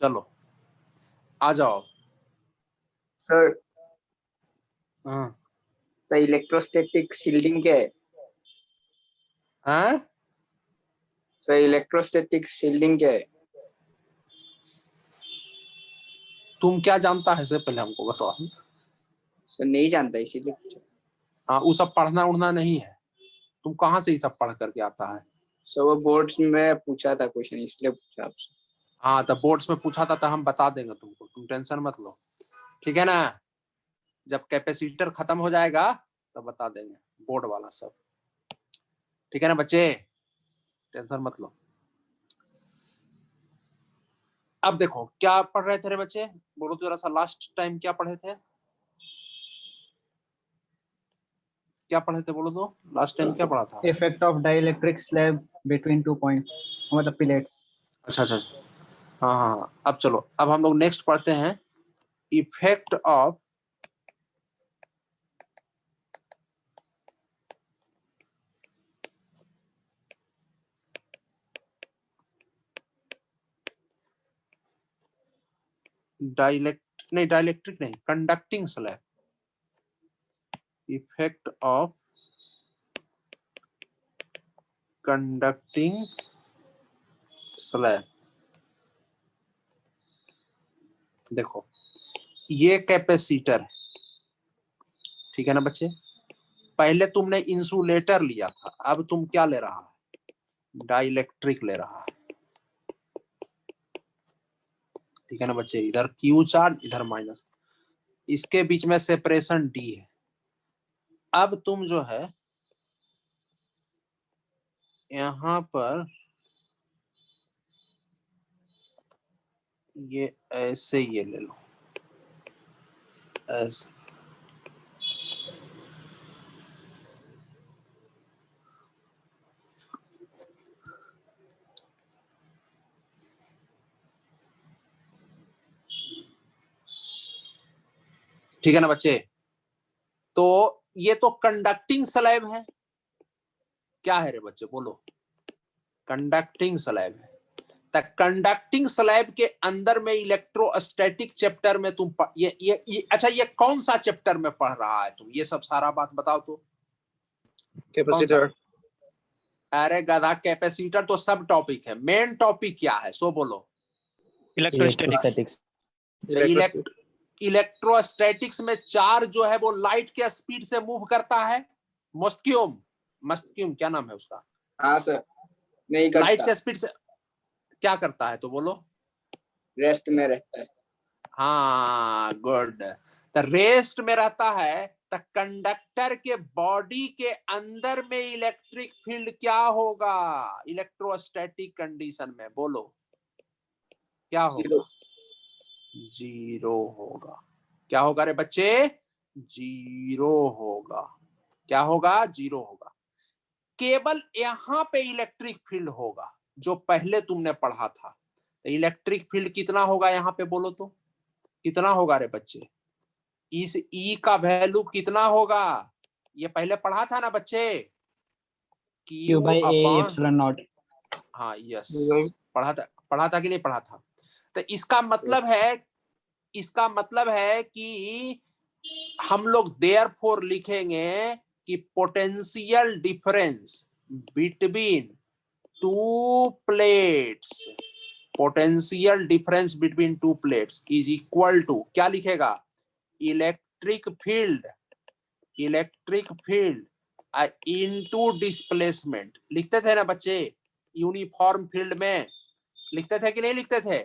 चलो आ जाओ। सर हाँ सर इलेक्ट्रोस्टैटिक शील्डिंग क्या है? हाँ, सर इलेक्ट्रोस्टैटिक शील्डिंग क्या है? तुम क्या जानता है से पहले हमको बताओ। सर नहीं जानता इसीलिए पूछा। हाँ, वो सब पढ़ना उड़ना नहीं है। तुम कहाँ से ये सब पढ़ करके आता है? सर वो बोर्ड्स में पूछा था क्वेश्चन, इसलिए पूछा आपसे। हाँ, तो बोर्ड्स में पूछा था तो हम बता देंगे तुमको, तुम टेंशन मत लो, ठीक है ना। जब कैपेसिटर खत्म हो जाएगा तब बता देंगे बोर्ड वाला सब, ठीक है ना बच्चे, टेंशन मत लो। अब देखो क्या पढ़ रहे थे रे बच्चे, बोलो तो जरा सा, लास्ट टाइम क्या पढ़े थे, क्या पढ़े थे बोलो तो, लास्ट टाइम क्या पढ़ा था? Effect of dielectric slab between 2 points, मतलब प्लेट्स। अच्छा अच्छा, हाँ हाँ। अब चलो, अब हम लोग नेक्स्ट पढ़ते हैं इफेक्ट ऑफ डाइलेक्ट्रिक नहीं, conducting slab, effect of conducting slab. देखो ये कैपेसिटर है, ठीक है ना बच्चे। पहले तुमने इंसुलेटर लिया था, अब तुम क्या ले रहा है, डाइलेक्ट्रिक ले रहा है, ठीक है ना बच्चे। इधर क्यू चार्ज, इधर माइनस, इसके बीच में सेपरेशन डी है। अब तुम जो है यहां पर ये ऐसे ये ले लो, ऐसे, ठीक है ना बच्चे। तो ये तो कंडक्टिंग स्लैब है, क्या है रे बच्चे बोलो, कंडक्टिंग स्लैब है। तो कंडक्टिंग स्लैब के अंदर में इलेक्ट्रोस्टैटिक चैप्टर में तुम ये अच्छा, ये कौन सा चैप्टर में पढ़ रहा है तुम, ये सब सारा बात बताओ तो। कैपेसिटर। अरे गधा, कैपेसिटर तो सब टॉपिक है, मेन टॉपिक क्या है सो बोलो। इलेक्ट्रोस्टैटिक्स। इलेक्ट्रोस्टैटिक्स में चार्ज जो है वो लाइट के स्पीड से मूव करता है, मस्क्यूम, मस्क्यूम क्या नाम है उसका? हाँ सर, नहीं करता। लाइट के स्पीड से क्या करता है तो बोलो। रेस्ट में रहता है। हाँ गुड, तो रेस्ट में रहता है। तो कंडक्टर के बॉडी के अंदर में इलेक्ट्रिक फील्ड क्या होगा इलेक्ट्रोस्टैटिक कंडीशन में, बोलो क्या होगा? जीरो होगा। क्या होगा रे बच्चे? जीरो होगा। क्या होगा? जीरो होगा। केवल यहां पे इलेक्ट्रिक फील्ड होगा जो पहले तुमने पढ़ा था। इलेक्ट्रिक फील्ड कितना होगा यहाँ पे बोलो तो, कितना होगा रे बच्चे? इस ई का वैल्यू कितना होगा? ये पहले पढ़ा था ना बच्चे, Q by A epsilon naught। हाँ यस, पढ़ा था कि नहीं पढ़ा था? तो इसका मतलब है, इसका मतलब है कि हम लोग देयरफॉर लिखेंगे कि potential difference between two plates, potential difference between two plates is equal to, क्या लिखेगा? Electric field, electric field into displacement, लिखते थे ना बच्चे यूनिफॉर्म फील्ड में, लिखते थे कि नहीं लिखते थे?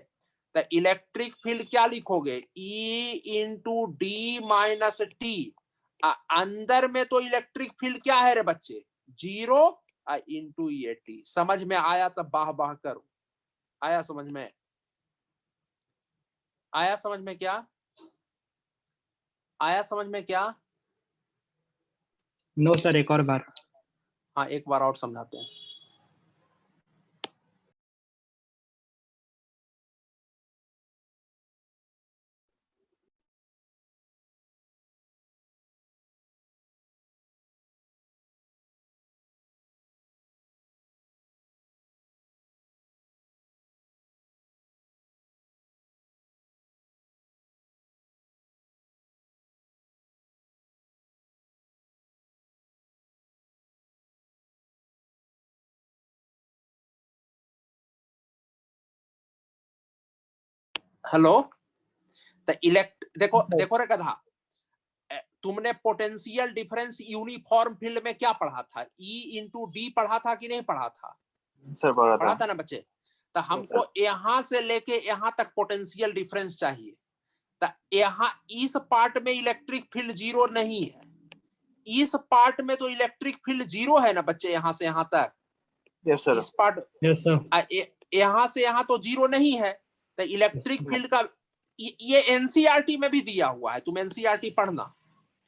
तो इलेक्ट्रिक फील्ड क्या लिखोगे? E into D minus T. अंदर में तो इलेक्ट्रिक फील्ड क्या है रे बच्चे? जीरो इंटू ये टी। समझ में आया तो बाह बाह करो। आया समझ में? आया समझ में? क्या आया समझ में? क्या? नो सर, एक और बार। हाँ एक बार और समझाते हैं। हेलो, तो देखो रे गधा, तुमने पोटेंशियल डिफरेंस यूनिफॉर्म फील्ड में क्या पढ़ा था? E इंटू डी पढ़ा था कि नहीं पढ़ा था? सर पढ़ा था ना बच्चे। तो हमको यहां से लेके यहां तक पोटेंशियल डिफरेंस चाहिए। तो यहां इस पार्ट में इलेक्ट्रिक फील्ड जीरो नहीं है, इस पार्ट में तो इलेक्ट्रिक फील्ड जीरो है ना बच्चे, यहां से यहां तक। Yes sir. इस पार्ट Yes, sir. यहां से यहां तो जीरो नहीं है। तो इलेक्ट्रिक फील्ड का ये एनसीईआरटी में भी दिया हुआ है, तुम एनसीईआरटी पढ़ना,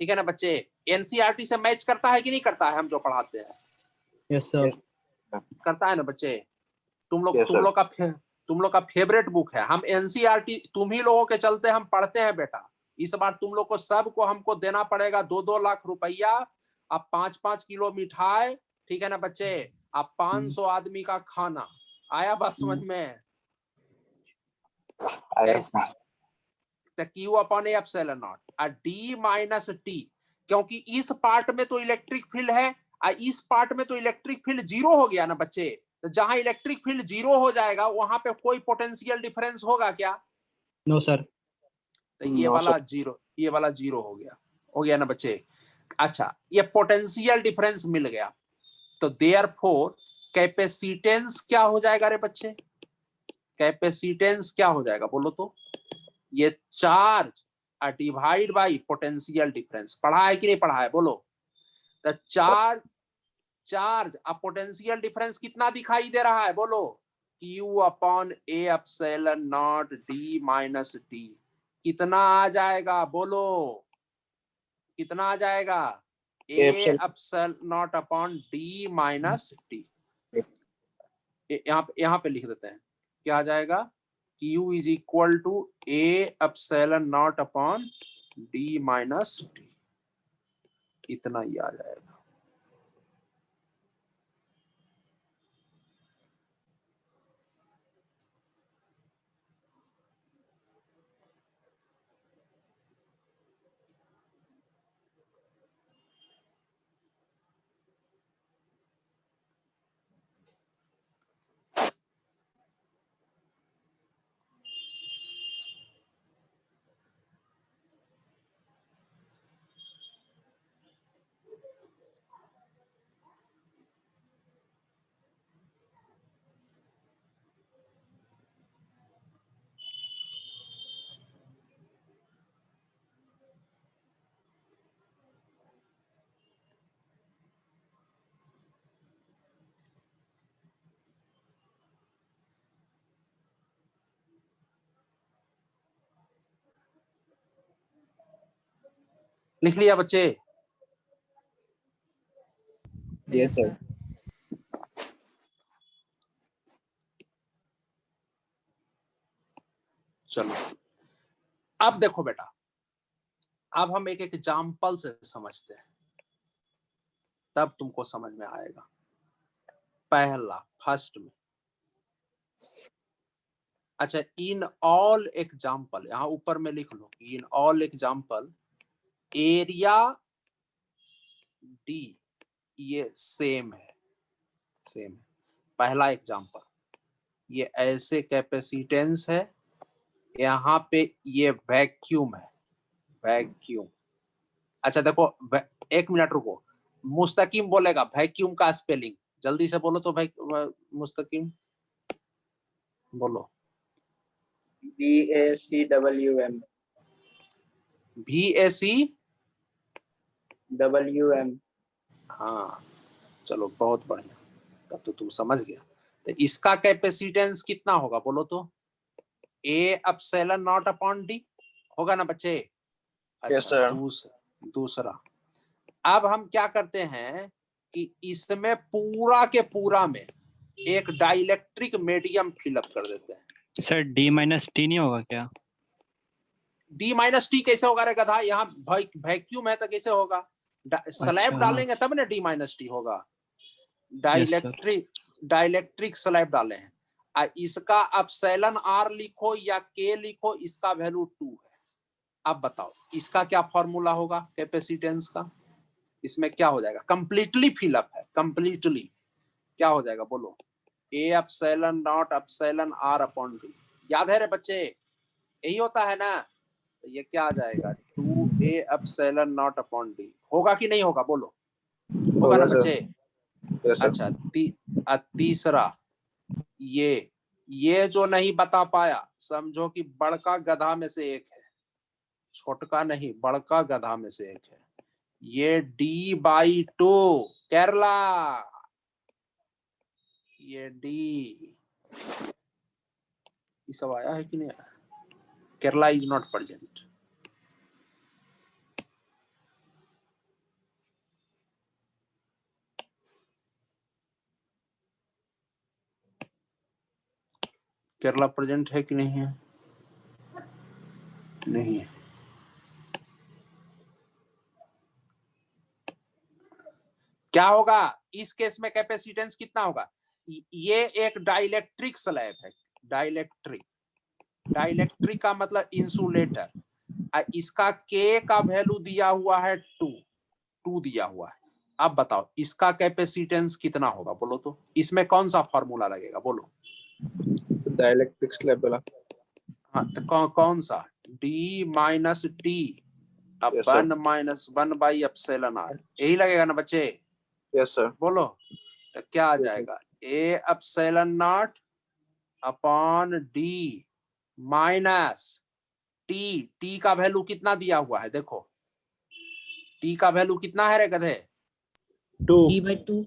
ठीक है ना बच्चे। एनसीईआरटी से मैच करता है कि नहीं करता है हम जो पढ़ाते हैं? Yes, sir. करता है ना बच्चे। तुम Yes, sir. तुम लोग का फेवरेट बुक है। हम एनसीईआरटी तुम ही लोगों के चलते हम पढ़ते हैं बेटा। इस बार तुम लोग को सबको हमको देना पड़ेगा 2-2 लाख रुपया, अब 5-5 किलो मिठाई, ठीक है ना बच्चे, अब 500 आदमी का खाना। आया बात समझ में? Q upon A epsilon not और D माइनस T, क्योंकि इस पार्ट में तो इलेक्ट्रिक फील्ड है और इस पार्ट में तो इलेक्ट्रिक फील्ड जीरो हो गया ना बच्चे। तो जहां इलेक्ट्रिक फील्ड जीरो हो जाएगा वहां पे कोई पोटेंशियल डिफरेंस होगा क्या? No, sir. तो ये वाला जीरो, ये वाला जीरो हो गया ना बच्चे। अच्छा, ये पोटेंशियल डिफरेंस मिल गया, तो देयरफॉर कैपेसिटेंस क्या हो जाएगा रे बच्चे? कैपेसिटेंस क्या हो जाएगा बोलो तो? ये charge divide by potential difference. पढ़ा है कि नहीं पढ़ा है बोलो? तो चार्ज अब पोटेंशियल डिफरेंस कितना दिखाई दे रहा है बोलो? Q upon A epsilon naught D minus T. कितना आ जाएगा बोलो? कितना आ जाएगा? A epsilon naught upon D minus T. यहाँ पे लिख देते हैं, क्या आ जाएगा? Q is equal to A epsilon naught upon D minus T. इतना ही आ जाएगा। लिख लिया बच्चे? Yes, sir. चलो अब देखो बेटा, अब हम एक एग्जाम्पल से समझते हैं, तब तुमको समझ में आएगा। पहला फर्स्ट में, अच्छा, इन ऑल एग्जाम्पल, यहां ऊपर में लिख लो, in all example area D ये सेम है, सेम है। पहला एग्जाम्पल, ये ऐसे कैपेसिटेंस है, यहाँ पे ये वैक्यूम है, वैक्यूम। अच्छा देखो, एक मिनट रुको, मुस्तकीम बोलेगा वैक्यूम का स्पेलिंग, जल्दी से बोलो तो भाई मुस्तकीम बोलो। VACWM. VACWM। WM. हाँ चलो बहुत बढ़िया, तब तो तुम समझ गया। तो इसका कैपेसिटेंस कितना होगा बोलो तो? ए एप्सिलॉन नॉट अपॉन डी होगा ना बच्चे? Yes, अच्छा, sir. दूसरा, अब हम क्या करते हैं कि इसमें पूरा के पूरा में एक डाइलेक्ट्रिक मीडियम फिलअप कर देते हैं। सर D माइनस टी नहीं होगा क्या? D माइनस टी कैसे होगा रे गधा? यहाँ वैक्यूम है तो कैसे होगा? स्लैब डालेंगे तब ना D माइनस टी होगा। डाइलेक्ट्रिक स्लैब डाले हैं, इसका एप्सिलॉन R लिखो या K लिखो, इसका वैल्यू 2 है। अब बताओ इसका क्या फॉर्मूला होगा कैपेसिटेंस का? इसमें क्या हो जाएगा? कंप्लीटली फिलअप है, कंप्लीटली क्या हो जाएगा बोलो? ए epsilon naught epsilon R upon D. याद है रे बच्चे? यही होता है ना। तो ये क्या आ जाएगा 2a epsilon naught upon D. होगा कि नहीं होगा बोलो? होगा ना सर। बच्चे? Yes sir. अच्छा तीसरा ये जो नहीं बता पाया समझो कि बड़का गधा में से एक है, छोटका नहीं, बड़का गधा में से एक है। ये d/2 केरला, ये d ये सब आया है कि नहीं आया? Kerala is not present. Kerala present है कि नहीं है? नहीं है। क्या होगा इस केस में? कैपेसिटेंस कितना होगा? ये एक डाइलेक्ट्रिक स्लैब है। डाइलेक्ट्रिक का मतलब इंसुलेटर। इसका के का वैल्यू दिया हुआ है 2 दिया हुआ है। अब बताओ इसका कैपेसिटेंस कितना होगा बोलो तो? इसमें कौन सा फॉर्मूला लगेगा बोलो? डाइलेक्ट्रिक स्लैब वाला। हाँ तो कौन सा? d minus T Yes, sir. 1/एप्सिलॉन r, यही लगेगा ना बच्चे? Yes sir. बोलो तो क्या आ Yes, sir. जाएगा? a epsilon naught upon D minus T का वैल्यू कितना दिया हुआ है देखो? टी का वैल्यू कितना है रे गधे? 2. d/2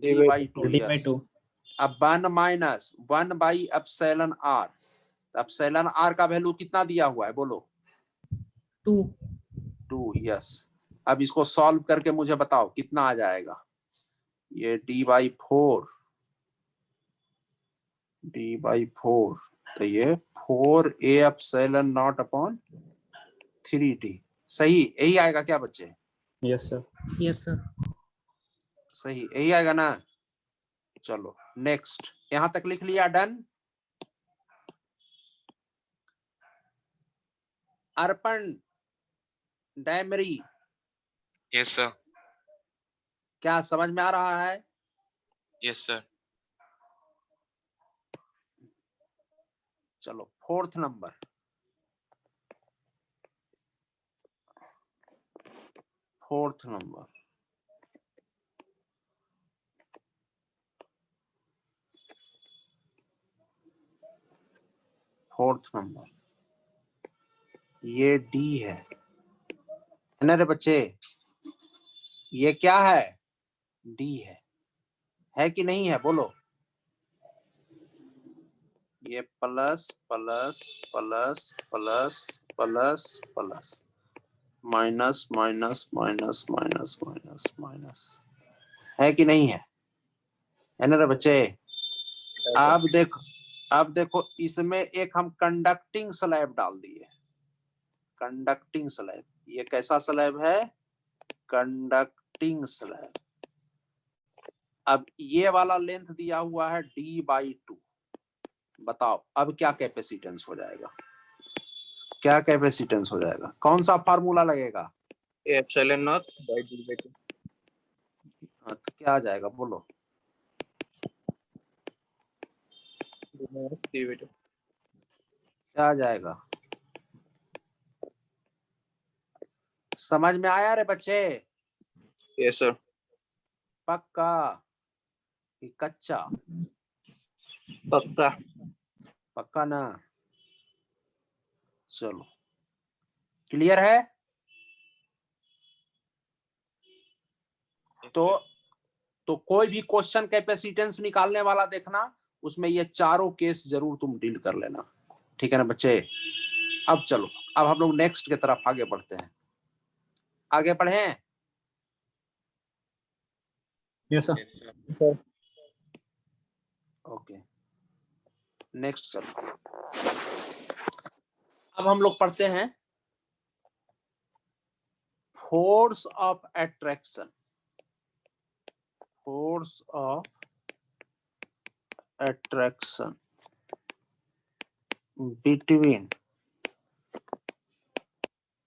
yes. D/2. अब 1/1/एप्सिलॉन r, एप्सिलॉन r का वैल्यू कितना दिया हुआ है बोलो? 2 यस। अब इसको सॉल्व करके मुझे बताओ कितना आ जाएगा? ये d/4 तो ये 4a epsilon naught upon 3d। सही यही आएगा क्या बच्चे? Yes, sir. सही यही आएगा ना? चलो नेक्स्ट, यहां तक लिख लिया, डन। अर्पण डायमरी, यस सर। क्या समझ में आ रहा है? Yes sir. चलो फोर्थ नंबर, फोर्थ नंबर ये डी है ना रे बच्चे? ये क्या है? डी है कि नहीं है बोलो? ये plus plus plus plus plus plus minus minus minus minus minus minus, है कि नहीं है ना रे बच्चे? अब देखो इसमें एक हम कंडक्टिंग स्लैब डाल दिए। कंडक्टिंग स्लैब, ये कैसा स्लैब है? Conducting slab. अब ये वाला लेंथ दिया हुआ है d/2। बताओ अब क्या कैपेसिटेंस हो जाएगा? क्या कैपेसिटेंस हो जाएगा? कौन सा फार्मूला लगेगा? Epsilon naught by d/2। हाँ, तो क्या आ जाएगा बोलो? d/2। क्या आ जाएगा? समझ में आया रे बच्चे? Yes sir. पक्का कि कच्चा? पक्का। पक्का ना? चलो क्लियर है? तो कोई भी क्वेश्चन कैपेसिटेंस निकालने वाला देखना, उसमें ये चारों केस जरूर तुम डील कर लेना, ठीक है ना बच्चे? अब चलो, अब हम लोग नेक्स्ट की तरफ आगे बढ़ते हैं। आगे बढ़े? Yes, sir. Yes sir. Okay next चलो। अब हम लोग पढ़ते हैं force of attraction. Force of attraction between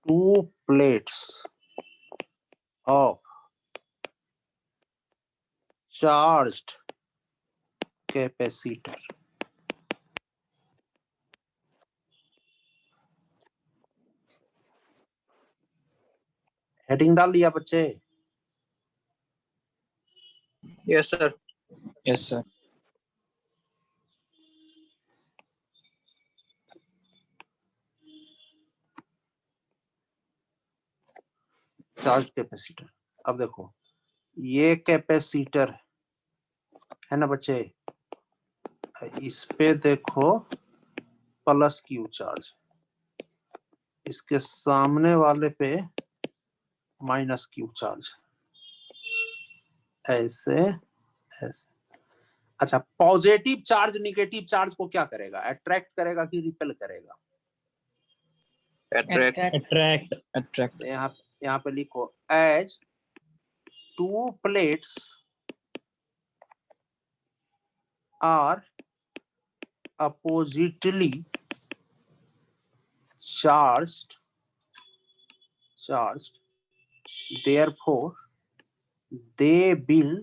two plates of charged capacitor. Heading डाल लिया बच्चे? Yes, sir. Yes, sir. Charge capacitor. अब देखो ये कैपेसिटर है ना बच्चे, इस पे देखो प्लस क्यू चार्ज, इसके सामने वाले पे माइनस क्यू चार्ज, ऐसे ऐसे। अच्छा, पॉजिटिव चार्ज निगेटिव चार्ज को क्या करेगा? अट्रैक्ट करेगा कि रिपेल करेगा? Attract. Attract. यहाँ पे लिखो as two plates are oppositely charged, therefore they will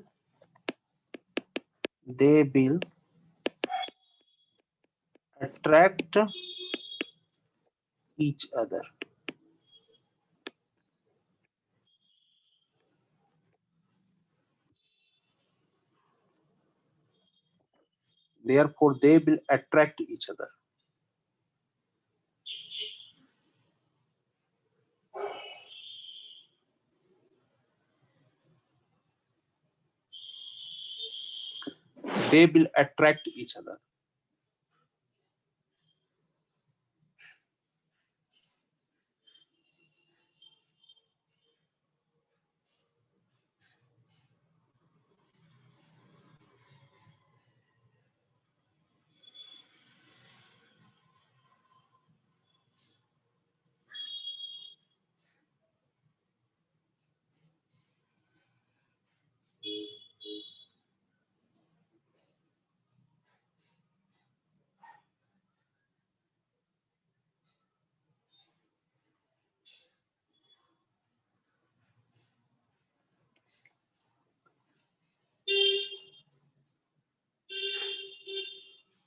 attract each other. Therefore they will attract each other. They will attract each other.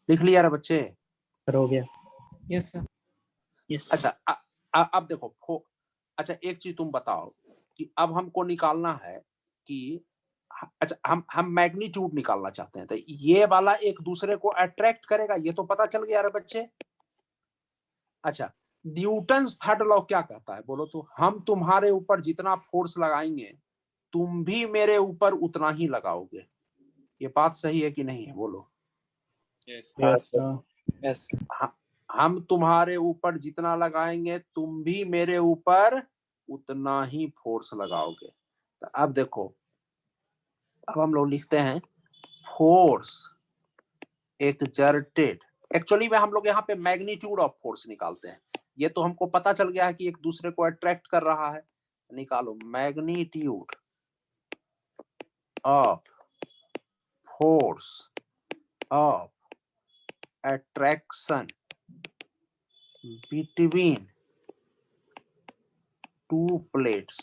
लिख लिया रे बच्चे? सर हो गया। Yes, sir. Yes. अच्छा अब देखो अच्छा एक चीज तुम बताओ कि अब हमको निकालना है कि अच्छा हम मैग्नीट्यूड निकालना चाहते हैं, तो ये वाला एक दूसरे को अट्रैक्ट करेगा, ये तो पता चल गया रे बच्चे। अच्छा, न्यूटन्स थर्ड लॉ क्या कहता है बोलो तो? हम तुम्हारे ऊपर जितना फोर्स लगाएंगे तुम भी मेरे ऊपर उतना ही लगाओगे। ये बात सही है कि नहीं है बोलो? Yes. Yes Yes. हम तुम्हारे ऊपर जितना लगाएंगे तुम भी मेरे ऊपर उतना ही फोर्स लगाओगे। तो अब देखो, अब हम लोग लिखते हैं फोर्स एक्सर्टेड। एक्चुअली में हम लोग यहाँ पे मैग्नीट्यूड ऑफ फोर्स निकालते हैं। ये तो हमको पता चल गया है कि एक दूसरे को अट्रैक्ट कर रहा है। निकालो magnitude of force of attraction between two plates,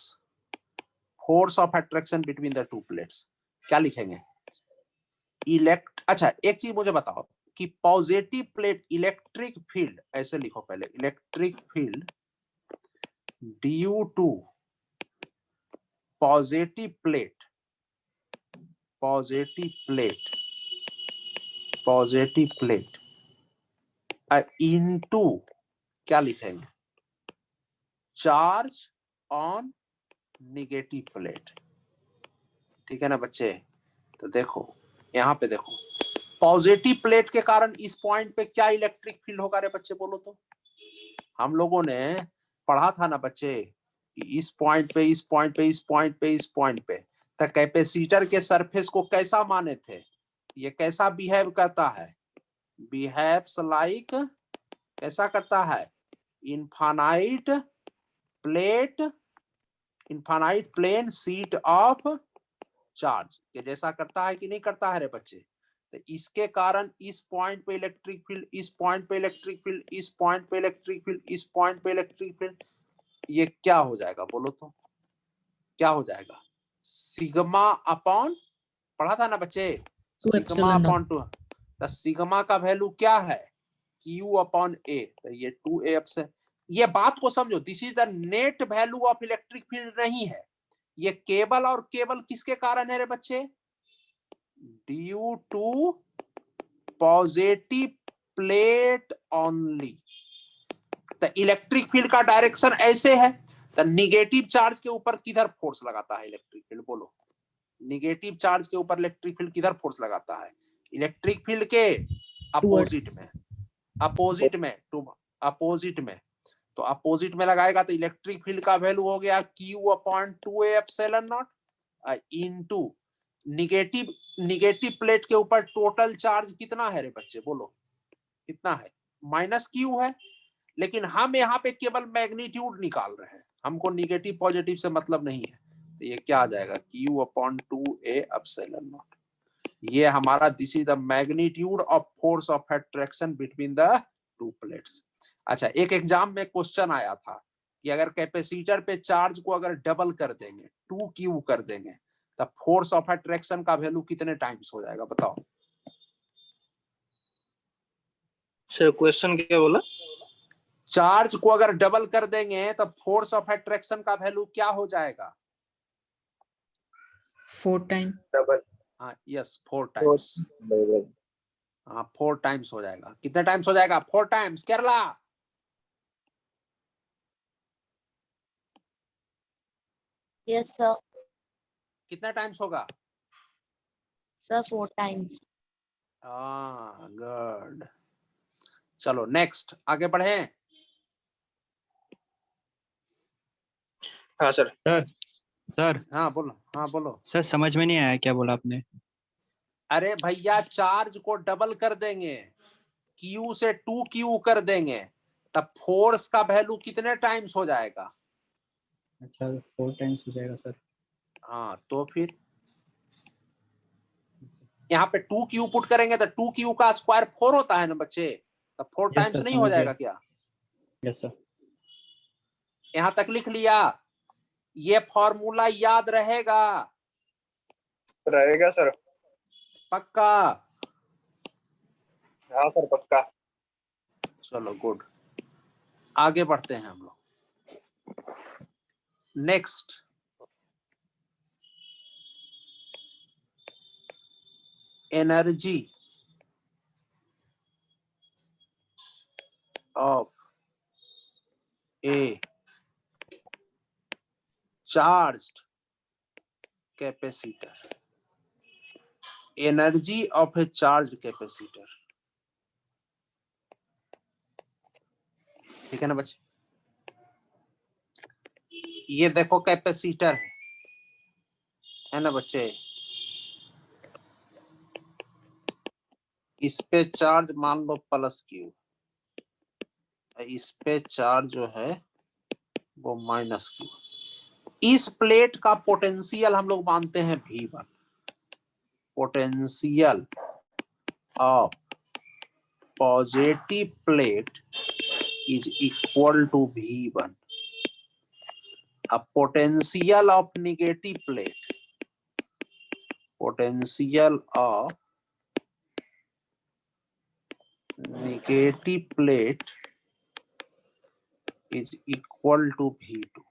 force of attraction between the two plates क्या लिखेंगे? अच्छा एक चीज मुझे बताओ कि पॉजिटिव प्लेट इलेक्ट्रिक फील्ड ऐसे लिखो पहले, electric field due to positive plate into क्या लिखेंगे? Charge on negative plate. ठीक है ना बच्चे? तो देखो यहाँ पे देखो, पॉजिटिव प्लेट के कारण इस पॉइंट पे क्या इलेक्ट्रिक फील्ड होगा रे बच्चे बोलो तो? हम लोगों ने पढ़ा था ना बच्चे कि इस पॉइंट पे तो कैपेसिटर के सरफेस को कैसा माने थे? ये कैसा बिहेव करता है? बिहेव्स लाइक, कैसा करता है? Infinite plane sheet of charge के जैसा करता है कि नहीं करता है रे बच्चे? तो इसके कारण इस पॉइंट पे इलेक्ट्रिक फील्ड, इस पॉइंट पे इलेक्ट्रिक फील्ड, इस पॉइंट पे इलेक्ट्रिक फील्ड, इस पॉइंट पे इलेक्ट्रिक फील्ड, ये क्या हो जाएगा बोलो तो? क्या हो जाएगा? सिग्मा अपॉन, पढ़ा था ना बच्चे, सिग्मा अपॉन 2। तो सिग्मा का वैल्यू क्या है? Q upon A। तो ये 2A से ये बात को समझो, this is the net value of electric field नहीं है, ये केवल और केवल किसके कारण है रे बच्चे? Due to positive plate only. तो इलेक्ट्रिक फील्ड का डायरेक्शन ऐसे है, तो निगेटिव चार्ज के ऊपर किधर फोर्स लगाता है इलेक्ट्रिक फील्ड? बोलो, निगेटिव चार्ज के ऊपर इलेक्ट्रिक फील्ड किधर फोर्स लगाता है? इलेक्ट्रिक फील्ड के अपोजिट में, अपोजिट में, टू अपोजिट में। तो अपोजिट में लगाएगा तो इलेक्ट्रिक फील्ड का वैल्यू हो गया Q/2A epsilon not into negative plate के ऊपर टोटल चार्ज कितना है रे बच्चे? बोलो कितना है? -Q है, लेकिन हम यहाँ पे केवल मैग्नीट्यूड निकाल रहे हैं, हमको निगेटिव पॉजिटिव से मतलब नहीं है। तो ये क्या आ जाएगा? Q/2A epsilon not. ये हमारा this is the magnitude of force of attraction between the two plates. अच्छा, एक एग्जाम में क्वेश्चन आया था कि अगर कैपेसिटर पे चार्ज को अगर डबल कर देंगे, 2Q कर देंगे, तब फोर्स ऑफ अट्रैक्शन का वैल्यू कितने टाइम्स हो जाएगा? बताओ सर, क्वेश्चन क्या बोला? चार्ज को अगर डबल कर देंगे तब फोर्स ऑफ अट्रैक्शन का वैल्यू क्या हो जाएगा? 4 टाइम। डबल। हाँ यस, 4 टाइम्स। हाँ 4 टाइम्स हो जाएगा। कितने टाइम्स हो जाएगा? 4 टाइम्स। Kerala yes sir. कितना टाइम्स होगा? Sir 4 times. गुड। चलो नेक्स्ट आगे बढ़े। हाँ सर। सर हाँ बोलो, हाँ बोलो। सर समझ में नहीं आया क्या बोला आपने? अरे भैया, चार्ज को डबल कर देंगे, Q से 2Q कर देंगे, तब फोर्स का वैल्यू कितने टाइम्स हो जाएगा? अच्छा 4 टाइम्स हो जाएगा सर। हाँ तो फिर यहाँ पे 2Q पुट करेंगे तो 2Q का स्क्वायर 4 होता है ना बच्चे, तब 4 टाइम्स सर, नहीं हो समझ जाएगा गया। क्या? Yes sir. यहाँ तक लिख लिया? ये फॉर्मूला याद रहेगा? रहेगा सर। पक्का? हाँ सर, पक्का। चलो गुड, आगे बढ़ते हैं हम लोग। Next, energy of A charged capacitor. Energy of A charge capacitor, ठीक है ना बच्चे? ये देखो कैपेसिटर है ना बच्चे? इस पे चार्ज मान लो +Q, इस पे चार्ज जो है वो -Q। इस प्लेट का पोटेंशियल हम लोग मानते हैं V1। Potential of positive plate is equal to V1। अब potential of negative plate, potential of negative plate is equal to V2।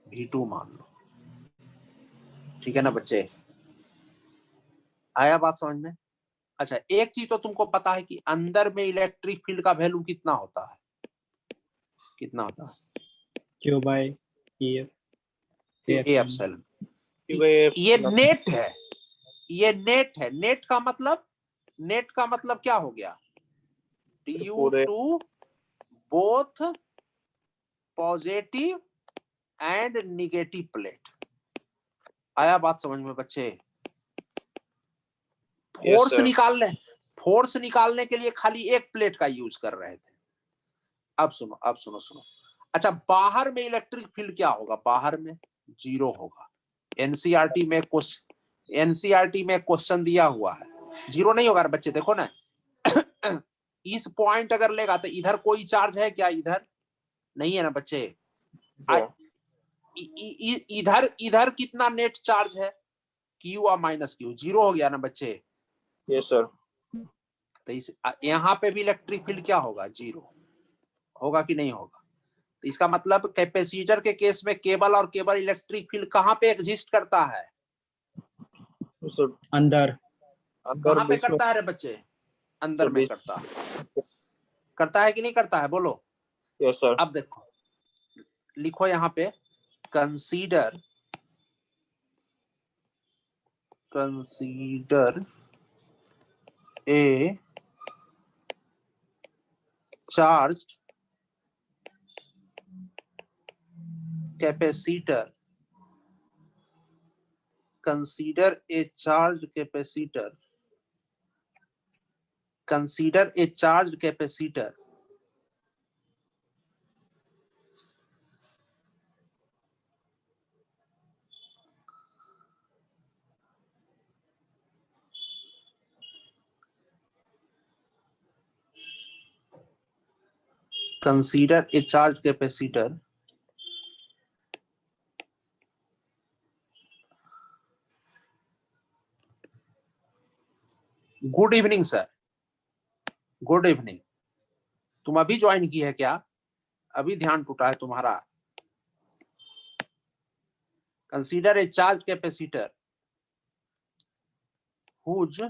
V2 मान लो, ठीक है ना बच्चे? आया बात समझ में? अच्छा, एक चीज तो तुमको पता है कि अंदर में इलेक्ट्रिक फील्ड का वैल्यू कितना होता है? कितना होता है? Q/A epsilon. ये नेट है, ये नेट है। नेट का मतलब, नेट का मतलब क्या हो गया? Due to both positive and negative plate. आया बात समझ में बच्चे? फोर्स निकालने, फोर्स निकालने के लिए खाली एक प्लेट का यूज कर रहे थे। अब सुनो, अब सुनो। अच्छा, बाहर में इलेक्ट्रिक फील्ड क्या होगा? बाहर में 0 होगा। एनसीईआरटी में क्वेश्चन दिया हुआ है, 0 नहीं होगा बच्चे। देखो ना, इस पॉइंट अगर लेगा तो इधर कोई चार्ज है क्या? इधर नहीं है ना बच्चे? इधर कितना नेट चार्ज है? Q और -Q, 0 हो गया ना बच्चे? Yes sir. तो इस यहाँ पे भी इलेक्ट्रिक फील्ड क्या होगा? 0 होगा कि नहीं होगा? तो इसका मतलब कैपेसिटर के केस में केबल और केबल इलेक्ट्रिक फील्ड कहाँ पे एग्जिस्ट करता है? सर अंदर अंदर कहाँ पे बीच में करता है रे बच्चे? अंदर में बीच- करता है कि नहीं करता है? बोलो। यस सर अब देखो, लिखो यहाँ पे consider a charge capacitor, consider a charged capacitor consider a charged capacitor good evening sir, good evening. तुम अभी ज्वाइन की है क्या? अभी ध्यान टूटा है तुम्हारा? Consider a charge capacitor whose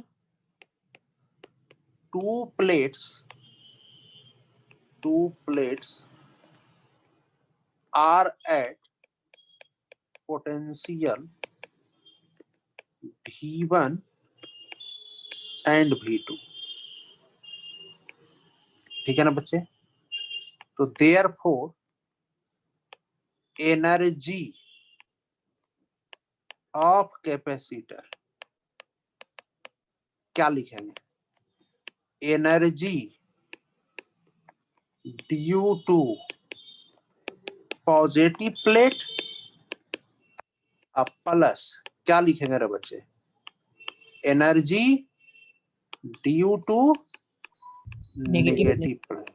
two plates are at potential V1 and V2। ठीक है ना बच्चे? तो therefore एनर्जी ऑफ कैपेसिटर क्या लिखेंगे? Energy due to positive plate plus क्या लिखेंगे रे बच्चे? Energy due to negative plate.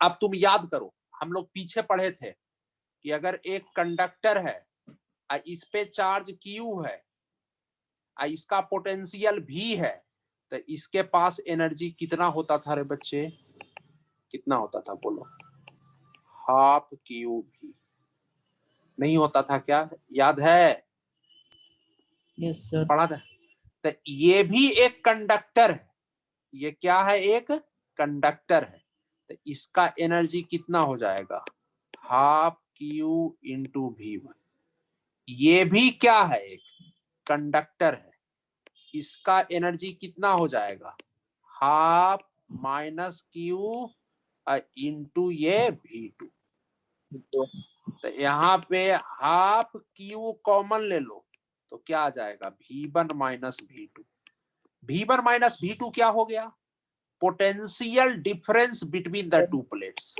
अब तुम याद करो, हम लोग पीछे पढ़े थे कि अगर एक कंडक्टर है, इस पे चार्ज Q है, इसका पोटेंशियल V है, तो इसके पास एनर्जी कितना होता था रे बच्चे? कितना होता था बोलो? Half QV। नहीं होता था क्या? याद है? Yes sir. पढ़ा था। तो ये भी एक कंडक्टर है। ये क्या है? एक कंडक्टर है। तो इसका एनर्जी कितना हो जाएगा? Half Q into V1। ये भी क्या है? एक कंडक्टर है। इसका एनर्जी कितना हो जाएगा? हाफ माइनस Q इंटू ये V2। तो यहाँ पे हाफ Q कॉमन ले लो तो क्या आ जाएगा? V1 minus V2। V1 minus V2 क्या हो गया? Potential difference between the two plates.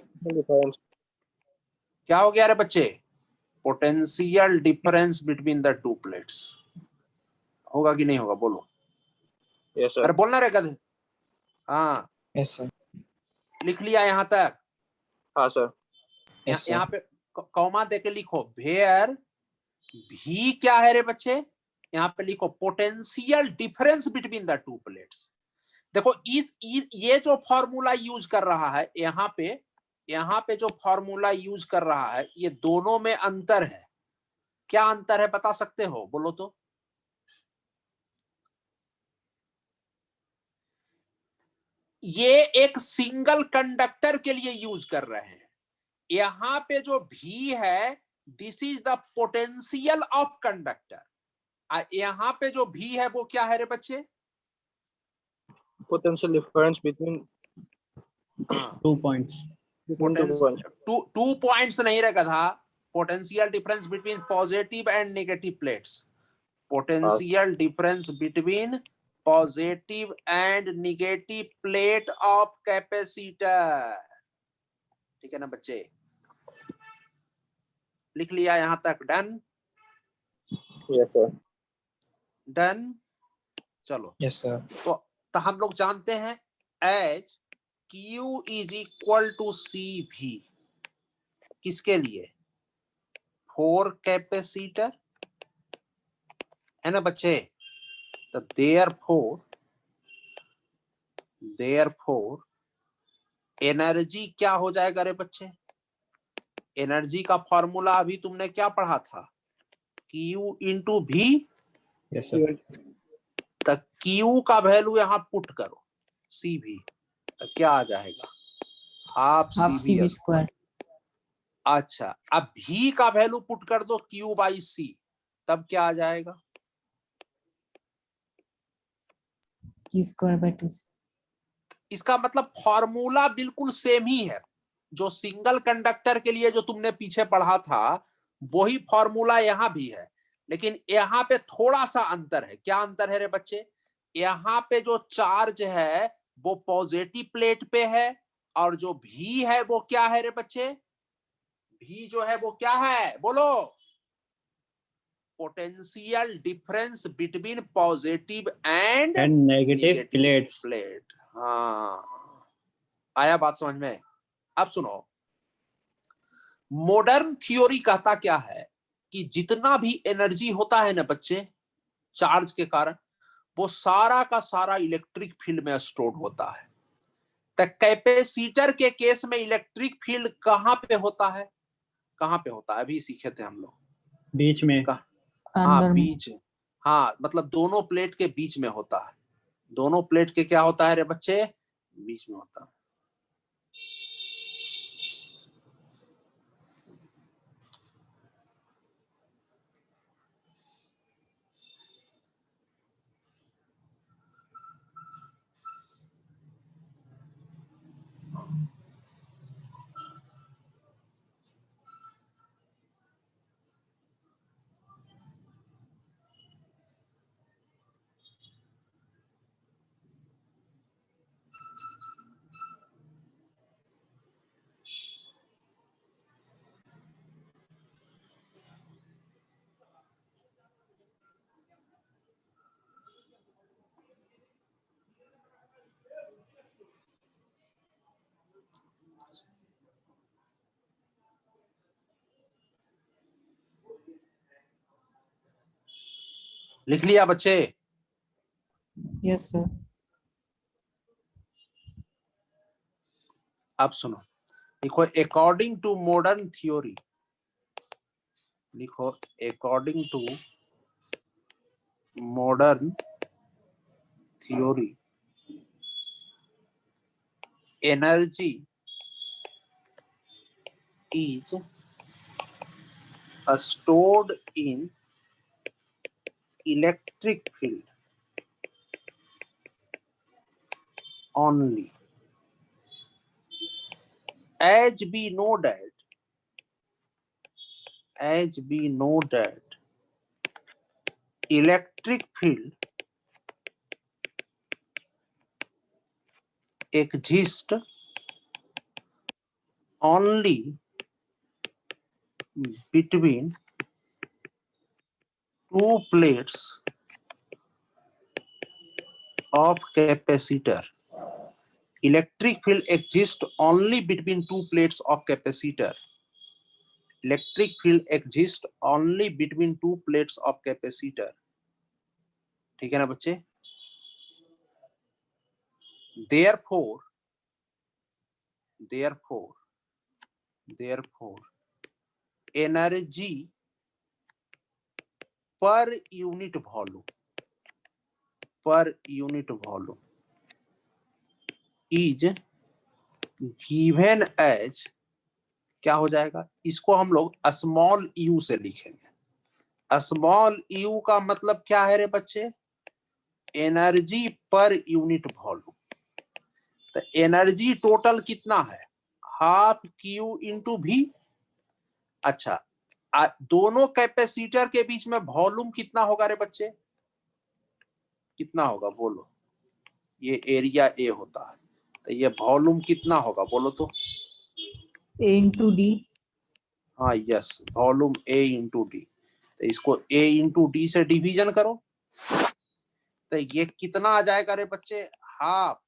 क्या हो गया रे बच्चे? Potential difference between the two plates. होगा कि नहीं होगा? बोलो। यस सर अरे बोलना रे गधे। हाँ, यस सर। लिख लिया यहाँ तक? हाँ सर यहाँ पे कॉमा देके लिखो वेयर भी क्या है रे बच्चे? यहाँ पे लिखो potential difference between the two plates. देखो ये जो फॉर्मूला यूज कर रहा है यहाँ पे जो फॉर्मूला यूज कर रहा है, ये दोनों में अंतर है। क्या अंतर है बता सकते हो? बोलो तो। ये एक सिंगल कंडक्टर के लिए यूज कर रहे हैं। यहां पे जो भी है, this is the potential of conductor. यहां पे जो भी है वो क्या है रे बच्चे? Potential difference between 2 points. Two points नहीं रे गधा। Potential difference between positive and negative plates. Potential difference between positive and negative plate of capacitor. ठीक है ना बच्चे? लिख लिया यहां तक? डन? Yes sir done? चलो। Yes sir. तो हम लोग जानते हैं H Q is equal to CV। किसके लिए? फोर कैपेसिटर, है ना बच्चे? तो देयरफॉर एनर्जी क्या हो जाएगा रे बच्चे? एनर्जी का फॉर्मूला अभी तुमने क्या पढ़ा था? Q इंटू भी। Yes, sir. तो Q का वैल्यू यहाँ पुट करो, CV, तो क्या आ जाएगा? Half Half CV CV square. square. अच्छा, अब V का वैल्यू पुट कर दो Q बाई C, तब क्या आ जाएगा? Q square by 2. इसका मतलब फॉर्मूला बिल्कुल सेम ही है। जो सिंगल कंडक्टर के लिए जो तुमने पीछे पढ़ा था वही फॉर्मूला यहाँ भी है, लेकिन यहाँ पे थोड़ा सा अंतर है। क्या अंतर है रे बच्चे? यहाँ पे जो चार्ज है वो पॉजिटिव प्लेट पे है, और जो भी है वो क्या है रे बच्चे? भी जो है वो क्या है, बोलो? Potential difference between positive and And negative plates. Plate. हाँ, आया बात समझ में? अब सुनो, मॉडर्न थ्योरी कहता क्या है कि जितना भी एनर्जी होता है ना बच्चे चार्ज के कारण, वो सारा का सारा इलेक्ट्रिक फील्ड में स्टोर होता है। तो कैपेसिटर के केस में इलेक्ट्रिक फील्ड कहां पे होता है? कहां पे होता है? अभी सीखे थे हम लोग, बीच में। हाँ अंदर में। बीच। हाँ मतलब दोनों प्लेट के बीच में होता है। दोनों प्लेट के क्या होता है रे बच्चे? बीच में होता है। लिख लिया बच्चे? Yes, sir. अब सुनो, लिखो अकॉर्डिंग टू मॉडर्न थ्योरी। लिखो according to modern theory, energy is stored in electric field only, as we know that electric field exists only between two plates of capacitor. Electric field exists only between two plates of capacitor. Electric field exists only between two plates of capacitor. ठीक है ना बच्चे? Therefore, energy per unit volume is given as, क्या हो जाएगा? इसको हम लोग स्मॉल u से लिखेंगे। स्मॉल u का मतलब क्या है रे बच्चे? Energy per unit volume. तो एनर्जी टोटल कितना है? हाफ Q इंटू भी। अच्छा, दोनों कैपेसिटर के बीच में वॉल्यूम कितना होगा रे बच्चे? कितना होगा बोलो? ये एरिया A होता है, तो ये वॉल्यूम कितना होगा बोलो तो? A into D. हाँ yes, volume A into D. तो इसको A इंटू डी से डिवीजन करो, तो ये कितना आ जाएगा रे बच्चे? हाफ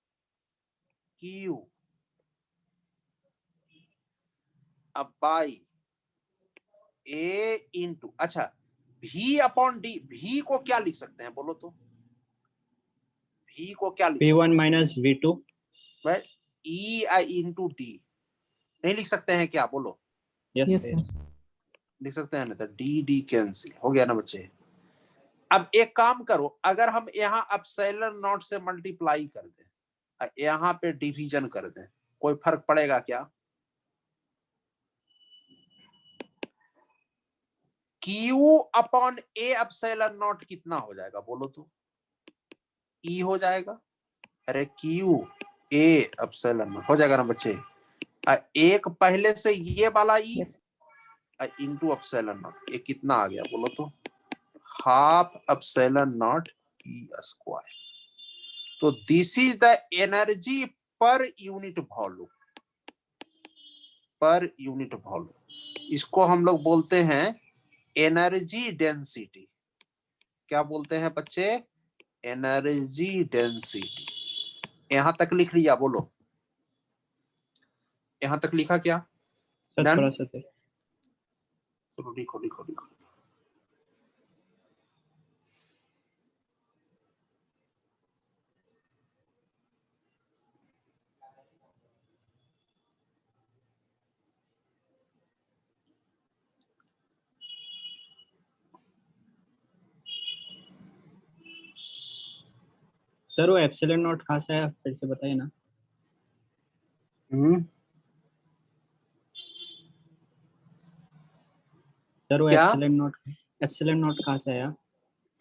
Q अब बाई A इंटू, अच्छा V अपॉन डी। V को क्या लिख सकते हैं बोलो तो? V को क्या लिख सकते V1 minus V2. हैं? ई इंटू डी नहीं लिख सकते हैं क्या? बोलो। Yes, Yes, sir. sir. लिख सकते हैं ना, तो डी डी कैंसिल हो गया ना बच्चे। अब एक काम करो, अगर हम यहाँ अपसाइलन नॉट से मल्टीप्लाई कर दें, यहाँ पे डिवीजन कर दें, कोई फर्क पड़ेगा क्या? Q upon A epsilon not कितना हो जाएगा बोलो तो? E हो जाएगा। अरे Q ए अपसाइलन नॉट हो जाएगा ना बच्चे। एक पहले से ये वाला E Yes. Into epsilon naught, ये कितना आ गया बोलो तो? Half epsilon naught E square. तो this is the energy per unit volume, per unit volume. इसको हम लोग बोलते हैं एनर्जी डेंसिटी। क्या बोलते हैं बच्चे? Energy density. यहां तक लिख लिया बोलो? यहां तक लिखा क्या? Sir, Done? थोड़ा सा sir. चलो लिखो लिखो लिखो। Sir, वो epsilon naught कहाँ से आया? फिर से बताइए ना. Sir, वो क्या? epsilon naught कहाँ से आया?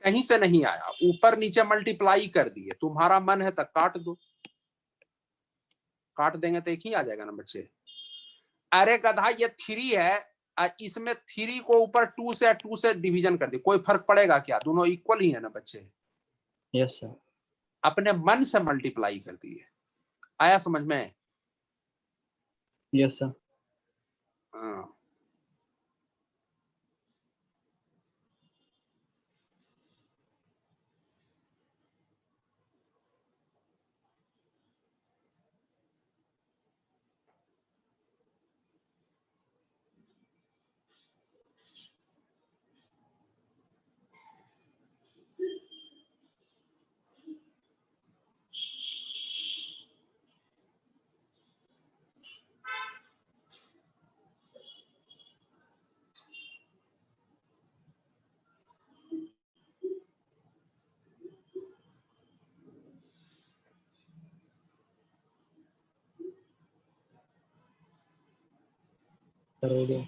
कहीं से नहीं आया, ऊपर नीचे मल्टीप्लाई कर दिए। तुम्हारा मन है तो काट दो, काट देंगे तो एक ही आ जाएगा ना बच्चे। अरे गधा, ये 3 है, इसमें 3 को ऊपर 2 से डिवीजन कर दिए, कोई फर्क पड़ेगा क्या? दोनों इक्वल ही है ना बच्चे। Yes, sir. अपने मन से मल्टीप्लाई कर दिए। आया समझ में? Yes, sir. हाँ। Sir, हो गया.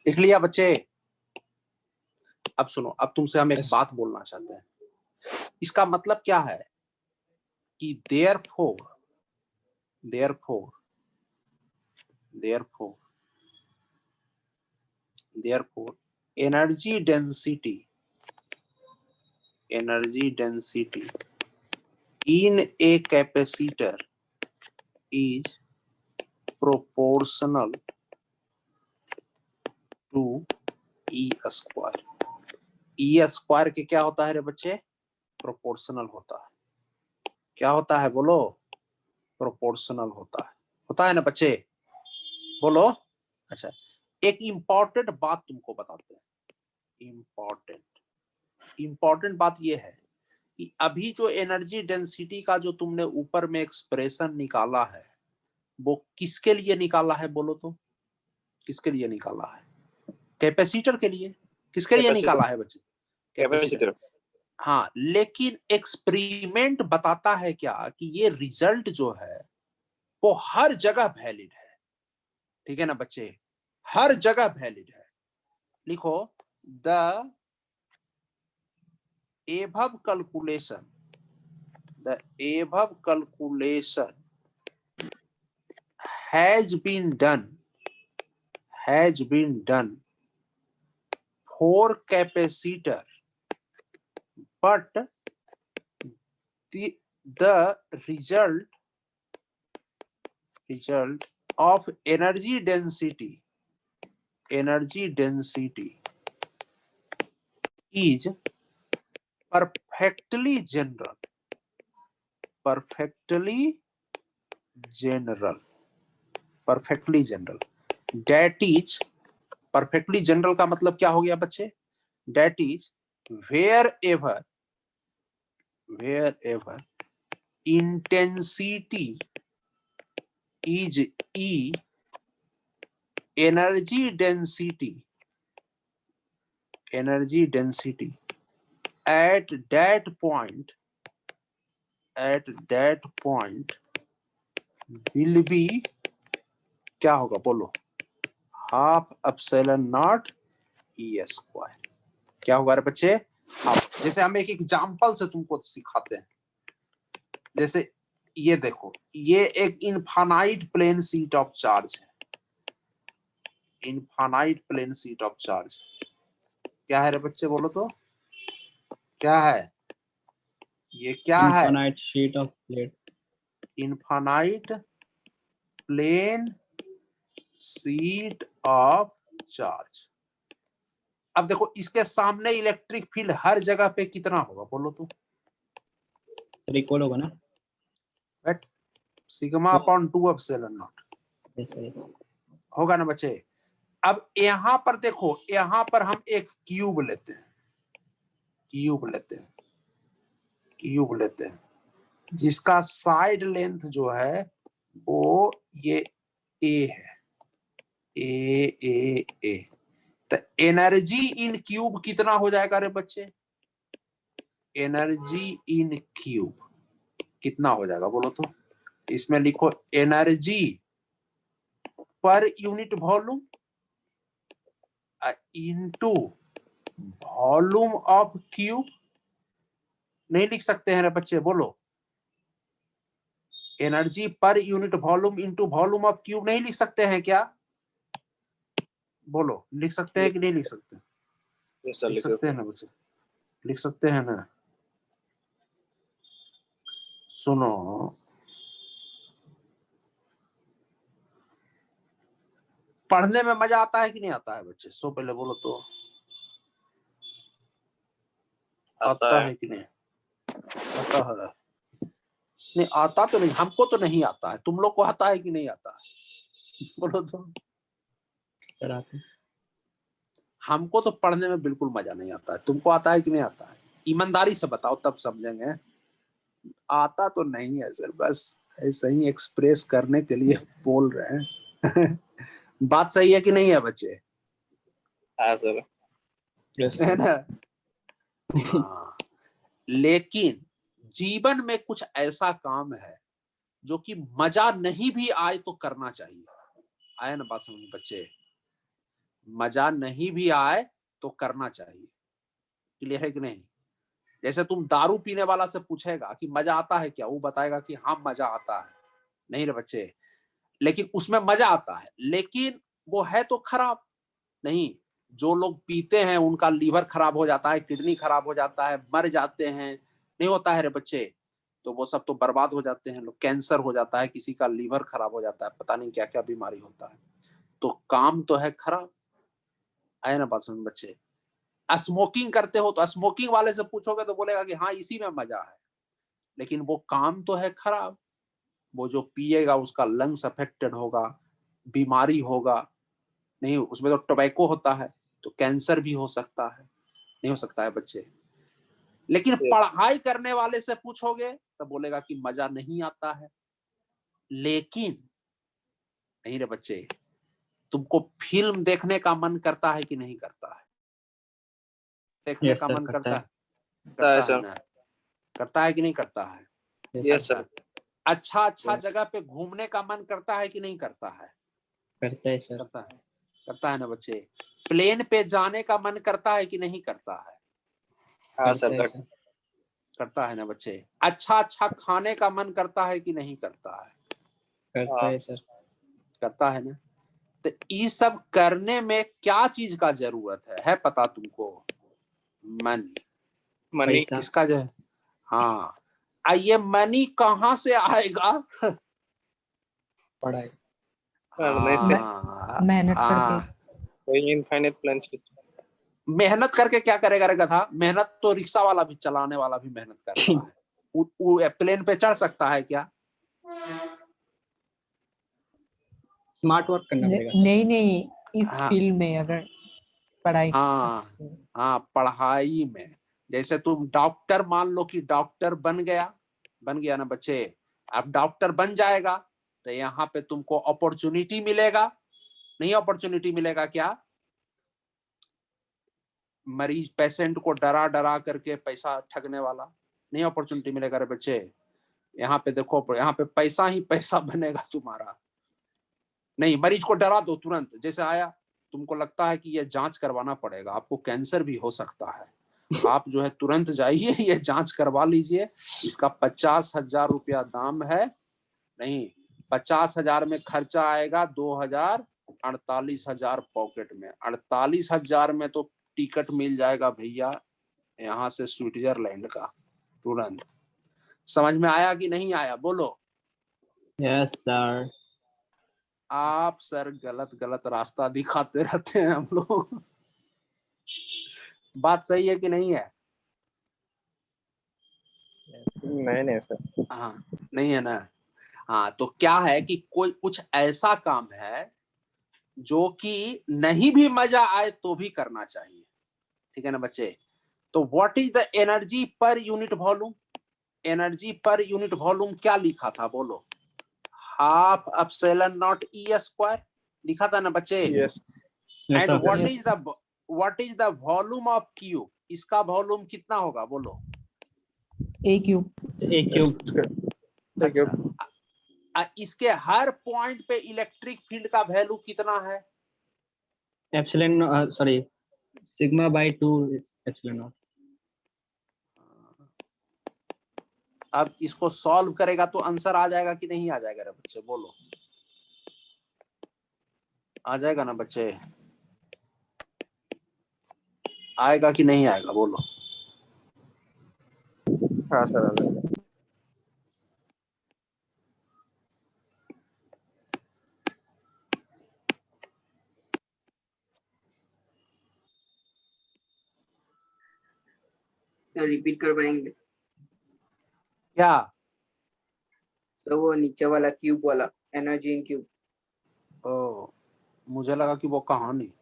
लिख लिया बच्चे? अब सुनो, अब तुमसे हम एक Yes. बात बोलना चाहते हैं। इसका मतलब क्या है कि therefore energy density in a capacitor is proportional to E square. E square के क्या होता है रे बच्चे? प्रोपोर्शनल होता है। क्या होता है बोलो? प्रोपोर्शनल होता है ना बच्चे? बोलो। अच्छा, एक इंपॉर्टेंट बात तुमको बताते हैं। इंपॉर्टेंट बात ये है कि अभी जो एनर्जी डेंसिटी का जो तुमने ऊपर में एक्सप्रेशन निकाला है, वो किसके लिए निकाला है बोलो तो? किसके लिए निकाला है? कैपेसिटर के लिए। किसके लिए निकाला है बच्चे? कैपेसिटर। हाँ, लेकिन एक्सपेरिमेंट बताता है क्या कि ये रिजल्ट जो है वो हर जगह वैलिड है। ठीक है ना बच्चे, हर जगह वैलिड है। लिखो the above calculation has been done for capacitor, but the result of energy density is perfectly general. That is, perfectly general का मतलब क्या हो गया बच्चे? That is, wherever intensity is E, energy density at that point will be, क्या होगा बोलो? Half epsilon not E square. क्या होगा रे बच्चे? हाफ। जैसे हम एक एग्जांपल से तुमको सिखाते हैं। जैसे ये देखो, ये एक infinite plane sheet of charge है। Infinite plane sheet of charge क्या है रे बच्चे? बोलो तो क्या है ये? क्या है? Infinite sheet of plate. Infinite plane sheet of charge. अब देखो, इसके सामने इलेक्ट्रिक फील्ड हर जगह पे कितना होगा बोलो तो? सर इक्वल होगा ना? Right, sigma upon 2 epsilon not yes sir. होगा ना बच्चे? अब यहां पर देखो, यहां पर हम एक क्यूब लेते हैं जिसका साइड लेंथ जो है वो ये ए है, ए। तो एनर्जी इन क्यूब कितना हो जाएगा रे बच्चे? एनर्जी इन क्यूब कितना हो जाएगा बोलो तो? इसमें लिखो energy per unit volume into volume of cube. नहीं लिख सकते हैं रे बच्चे? बोलो, energy per unit volume into volume of cube नहीं लिख सकते हैं क्या? बोलो, लिख सकते हैं कि नहीं लिख सकते? Yes, sir. लिख सकते हैं ना बच्चे? लिख सकते हैं ना? सुनो, पढ़ने में मजा आता है कि नहीं आता है बच्चे? सो पहले बोलो तो आता है कि नहीं? आता है? नहीं आता तो नहीं, हमको तो नहीं आता है। तुम लोग को आता है कि नहीं आता है? बोलो तो। सर आते। हमको तो पढ़ने में बिल्कुल मजा नहीं आता है। तुमको आता है कि नहीं आता है? ईमानदारी से बताओ तब समझेंगे। आता तो नहीं है सर, बस ऐसे ही एक्सप्रेस करने के लिए बोल रहे हैं। बात सही है कि नहीं है बच्चे? हाँ सर। Yes, है sir. ना? हाँ। लेकिन जीवन में कुछ ऐसा काम है जो कि मजा नहीं भी आए तो करना चाहिए। आया ना बात समझ बच्चे? मजा नहीं भी आए तो करना चाहिए। क्लियर है कि नहीं? जैसे तुम दारू पीने वाला से पूछेगा कि मजा आता है क्या, वो बताएगा कि हाँ मजा आता है। नहीं रे बच्चे, लेकिन उसमें मजा आता है, लेकिन वो है तो खराब। नहीं, जो लोग पीते हैं उनका लीवर खराब हो जाता है, किडनी खराब हो जाता है, मर जाते हैं। नहीं होता है रे बच्चे? तो वो सब तो बर्बाद हो जाते हैं लोग। कैंसर हो जाता है, किसी का लीवर खराब हो जाता है, पता नहीं क्या क्या बीमारी होता है। तो काम तो है खराब। आए ना बात समझ बच्चे? स्मोकिंग करते हो तो स्मोकिंग वाले से पूछोगे तो बोलेगा कि हाँ इसी में मजा है, लेकिन वो काम तो है खराब। वो जो पिएगा उसका लंग्स अफेक्टेड होगा, बीमारी होगा। नहीं, उसमें तो टोबैको होता है, तो कैंसर भी हो सकता है। नहीं हो सकता है बच्चे? लेकिन पढ़ाई करने वाले से पूछोगे तो बोलेगा कि मजा नहीं आता है। लेकिन नहीं रे बच्चे, तुमको फिल्म देखने का मन करता है कि नहीं करता है? देखने Yes, का sir, मन करता करता है। है? करता है करता है सर। ना? करता है कि नहीं करता है? Yes, sir. अच्छा अच्छा जगह पे घूमने का मन करता है कि नहीं करता है? करता है सर। करता है ना बच्चे। प्लेन पे जाने का मन करता है कि नहीं करता है? हाँ करता सर, है सर। करता है ना बच्चे। अच्छा अच्छा खाने का मन करता है कि नहीं करता है? करता है सर। करता है ना। तो ये सब करने में क्या चीज का जरूरत है पता तुमको? मनी। मनी। पैसा। इसका जो है, हाँ, ये मनी कहाँ से आएगा? पढ़ाई। पढ़ने से। हाँ, मेहनत करके। कोई इनफाइनाइट प्लान्स की। मेहनत करके क्या करेगा रे गधा? मेहनत तो रिक्शा वाला भी, चलाने वाला भी मेहनत कर रहा है। वो प्लेन पे चढ़ सकता है क्या? स्मार्ट वर्क करना पड़ेगा सर। नहीं नहीं, इस हाँ फील्ड में अगर पढ़ाई हाँ से। हाँ, पढ़ाई में। जैसे तुम डॉक्टर, मान लो कि डॉक्टर बन गया ना बच्चे। अब डॉक्टर बन जाएगा तो यहाँ पे तुमको अपॉर्चुनिटी मिलेगा, नहीं अपॉर्चुनिटी मिलेगा क्या? मरीज पेशेंट को डरा डरा करके पैसा ठगने वाला, नहीं अपॉर्चुनिटी मिलेगा रे बच्चे। यहाँ पे देखो, यहाँ पे पैसा ही पैसा बनेगा तुम्हारा। नहीं, मरीज को डरा दो तुरंत, जैसे आया तुमको लगता है कि ये जांच करवाना पड़ेगा, आपको कैंसर भी हो सकता है, आप जो है तुरंत जाइए ये जांच करवा लीजिए, इसका 50,000 रुपया दाम है। नहीं, 50,000 में खर्चा आएगा 2,000, 48,000 पॉकेट में। 48,000 में तो टिकट मिल जाएगा भैया यहाँ से स्विट्जरलैंड का, तुरंत। समझ में आया कि नहीं आया? बोलो। Yes sir. आप सर गलत गलत रास्ता दिखाते रहते हैं हम लोग। बात सही है कि नहीं है? नहीं सर। हाँ, नहीं है ना। हाँ, तो क्या है कि कोई कुछ ऐसा काम है जो कि नहीं भी मजा आए तो भी करना चाहिए, ठीक है ना बच्चे? तो what is the energy per unit volume? Energy per unit volume क्या लिखा था बोलो? Half epsilon not E square लिखा था ना बच्चे? Yes. And Yes, what is the volume of cube? इसका वॉल्यूम कितना होगा बोलो? A cube. एक क्यूब। अच्छा, इसके हर पॉइंट पे इलेक्ट्रिक फील्ड का वैल्यू कितना है? Epsilon, sorry, sigma bye 2 epsilon not. अब इसको सॉल्व करेगा तो आंसर आ जाएगा कि नहीं आ जाएगा रे बच्चे? बोलो, आ जाएगा ना बच्चे? आएगा कि नहीं आएगा? बोलो। हाँ सर। सर रिपीट करवाएंगे? क्या? सर वो नीचे वाला क्यूब वाला, एनर्जी इन क्यूब। ओ, मुझे लगा कि वो कहानी।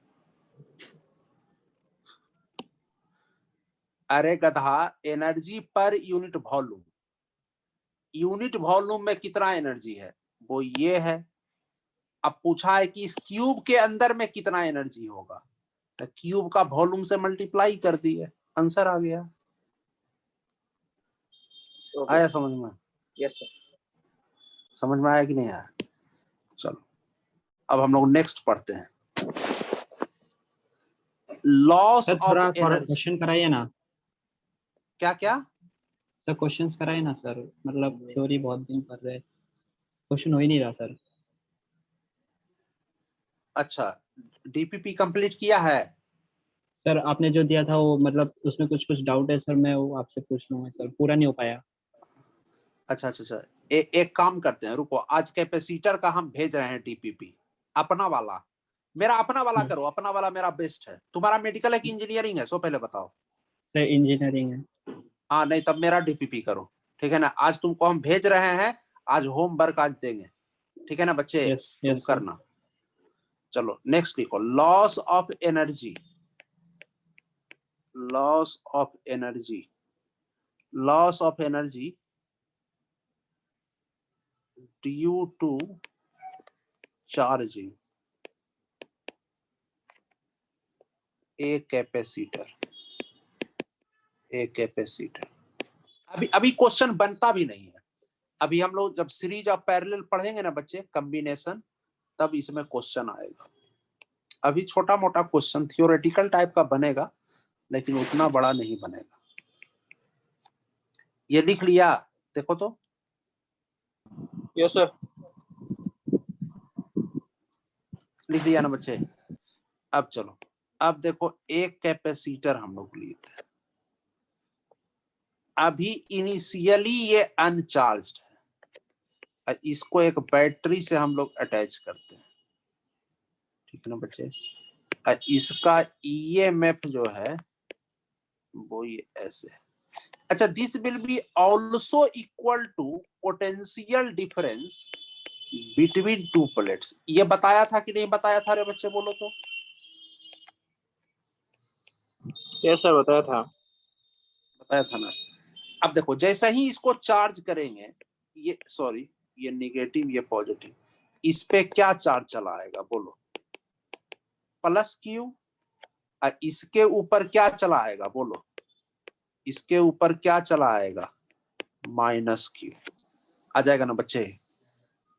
अरे गधा, energy per unit volume, unit volume में कितना एनर्जी है वो ये है। अब पूछा है कि इस क्यूब के अंदर में कितना एनर्जी होगा, तो क्यूब का वॉल्यूम से मल्टीप्लाई कर दिए, आंसर आ गया। आया समझ में? Yes sir. समझ में आया कि नहीं आया? चलो अब हम लोग नेक्स्ट पढ़ते हैं। लॉस सर थोड़ा ऑफ एनर्जी। क्वेश्चन कराइए ना क्या क्या? सर, क्वेश्चंस कराइए ना सर, मतलब थ्योरी बहुत दिन पढ़ रहे, क्वेश्चन हो ही नहीं रहा सर। अच्छा, डीपीपी कंप्लीट किया है? सर आपने जो दिया था वो, मतलब उसमें कुछ कुछ डाउट है सर, मैं वो आपसे पूछ लूंगा सर, पूरा नहीं हो पाया। अच्छा अच्छा अच्छा, एक काम करते हैं, रुको, आज कैपेसिटर का हम भेज रहे हैं डीपीपी, अपना वाला। मेरा अपना वाला करो, अपना वाला मेरा बेस्ट है। तुम्हारा मेडिकल है कि इंजीनियरिंग है, सो पहले बताओ। सर इंजीनियरिंग है। हाँ, नहीं तब मेरा डीपीपी करो, ठीक है ना? आज तुमको हम भेज रहे हैं, आज होमवर्क आज देंगे, ठीक है ना बच्चे? यस तुम यस सर। करना। चलो नेक्स्ट लिखो, loss of energy. Loss of energy, loss of energy due to charging a capacitor. A capacitor. अभी क्वेश्चन बनता भी नहीं है। अभी हम लोग जब सीरीज ऑफ पैरेलल पढ़ेंगे ना बच्चे, कॉम्बिनेशन, तब इसमें क्वेश्चन आएगा। अभी छोटा मोटा क्वेश्चन थियोरेटिकल टाइप का बनेगा, लेकिन उतना बड़ा नहीं बनेगा। ये लिख लिया, देखो तो। Yes sir. लिख लिया ना बच्चे? अब चलो, अब देखो एक कैपेसिटर हम लोग लिए थे। अभी इनिशियली ये अनचार्ज्ड है, इसको एक बैटरी से हम लोग अटैच करते हैं, ठीक है ना बच्चे? इसका ईएमएफ जो है वो ये ऐसे है। अच्छा, this will be also equal to potential difference between two plates. ये बताया था कि नहीं बताया था रे बच्चे, बोलो तो। यस सर, बताया था। बताया था ना। अब देखो, जैसे ही इसको चार्ज करेंगे, ये सॉरी, ये निगेटिव ये पॉजिटिव, इस पे क्या चार्ज चला आएगा बोलो? Plus Q. और इसके ऊपर क्या चला आएगा बोलो? इसके ऊपर क्या चला आएगा? Minus Q. आ जाएगा ना बच्चे?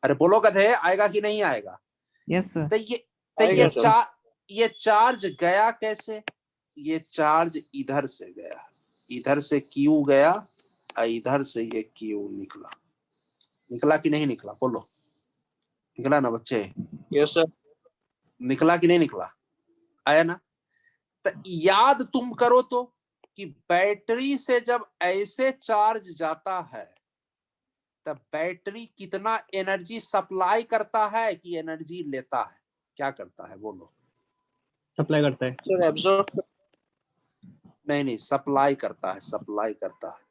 अरे बोलो गधे, आएगा कि नहीं आएगा? Yes, sir. तो आएगा सर। ये चार्ज गया कैसे? ये चार्ज इधर से गया, इधर से क्यू गया और इधर से ये क्यू निकला। निकला कि नहीं निकला बोलो? निकला ना बच्चे? Yes sir. निकला कि नहीं निकला? आया ना? तो याद तुम करो तो कि बैटरी से जब ऐसे चार्ज जाता है तब बैटरी कितना एनर्जी सप्लाई करता है कि एनर्जी लेता है? क्या करता है बोलो? सप्लाई करता है सर एब्जॉर्ब। नहीं, सप्लाई करता है, सप्लाई करता है।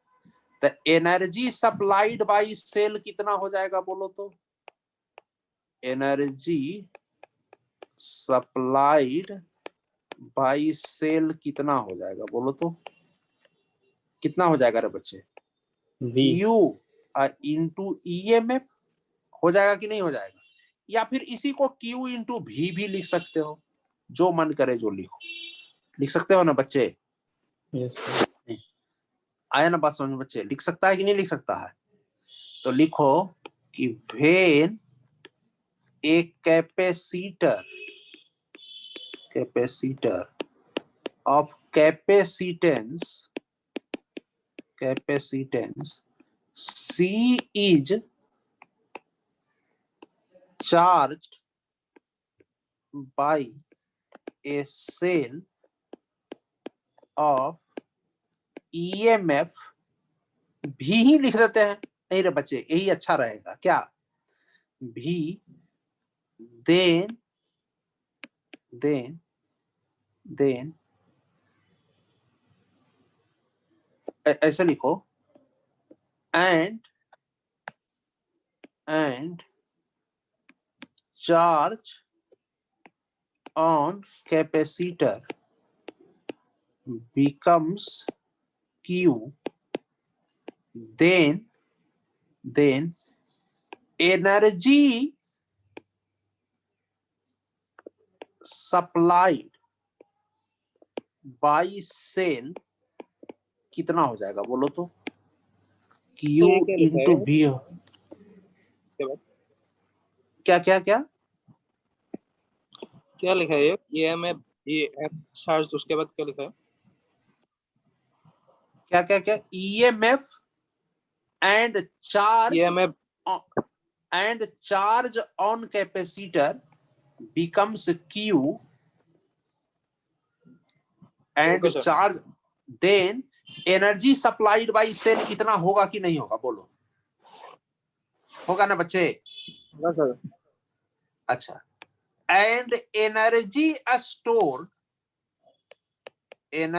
तो एनर्जी सप्लाइड बाय सेल कितना हो जाएगा बोलो तो? एनर्जी सप्लाइड बाय सेल कितना हो जाएगा बोलो तो? कितना हो जाएगा रे बच्चे? V Q इंटू ईएमएफ हो जाएगा कि नहीं हो जाएगा? या फिर इसी को Q इंटू V भी लिख सकते हो, जो मन करे जो लिखो। लिख सकते हो ना बच्चे? yes sir. आया ना बात समझ में बच्चे? लिख सकता है कि नहीं लिख सकता है? तो लिखो कि when a capacitor of capacitance C is charged by a cell of EMF भी ही लिख देते हैं। नहीं रे बच्चे, यही अच्छा रहेगा क्या? भी then ऐसे लिखो, and charge on capacitor becomes Q, then energy supplied by cell कितना हो जाएगा बोलो तो? Q ये क्या लिखा इंटू है? V। उसके बाद क्या क्या क्या क्या लिखा है? ईएमएफ चार्ज, उसके बाद क्या लिखा है? क्या क्या क्या? EMF and charge EMF and charge on capacitor becomes Q and Okay, sir. charge, then energy supplied by cell कितना होगा कि नहीं होगा बोलो? होगा ना बच्चे? ना सर। अच्छा, and energy stored in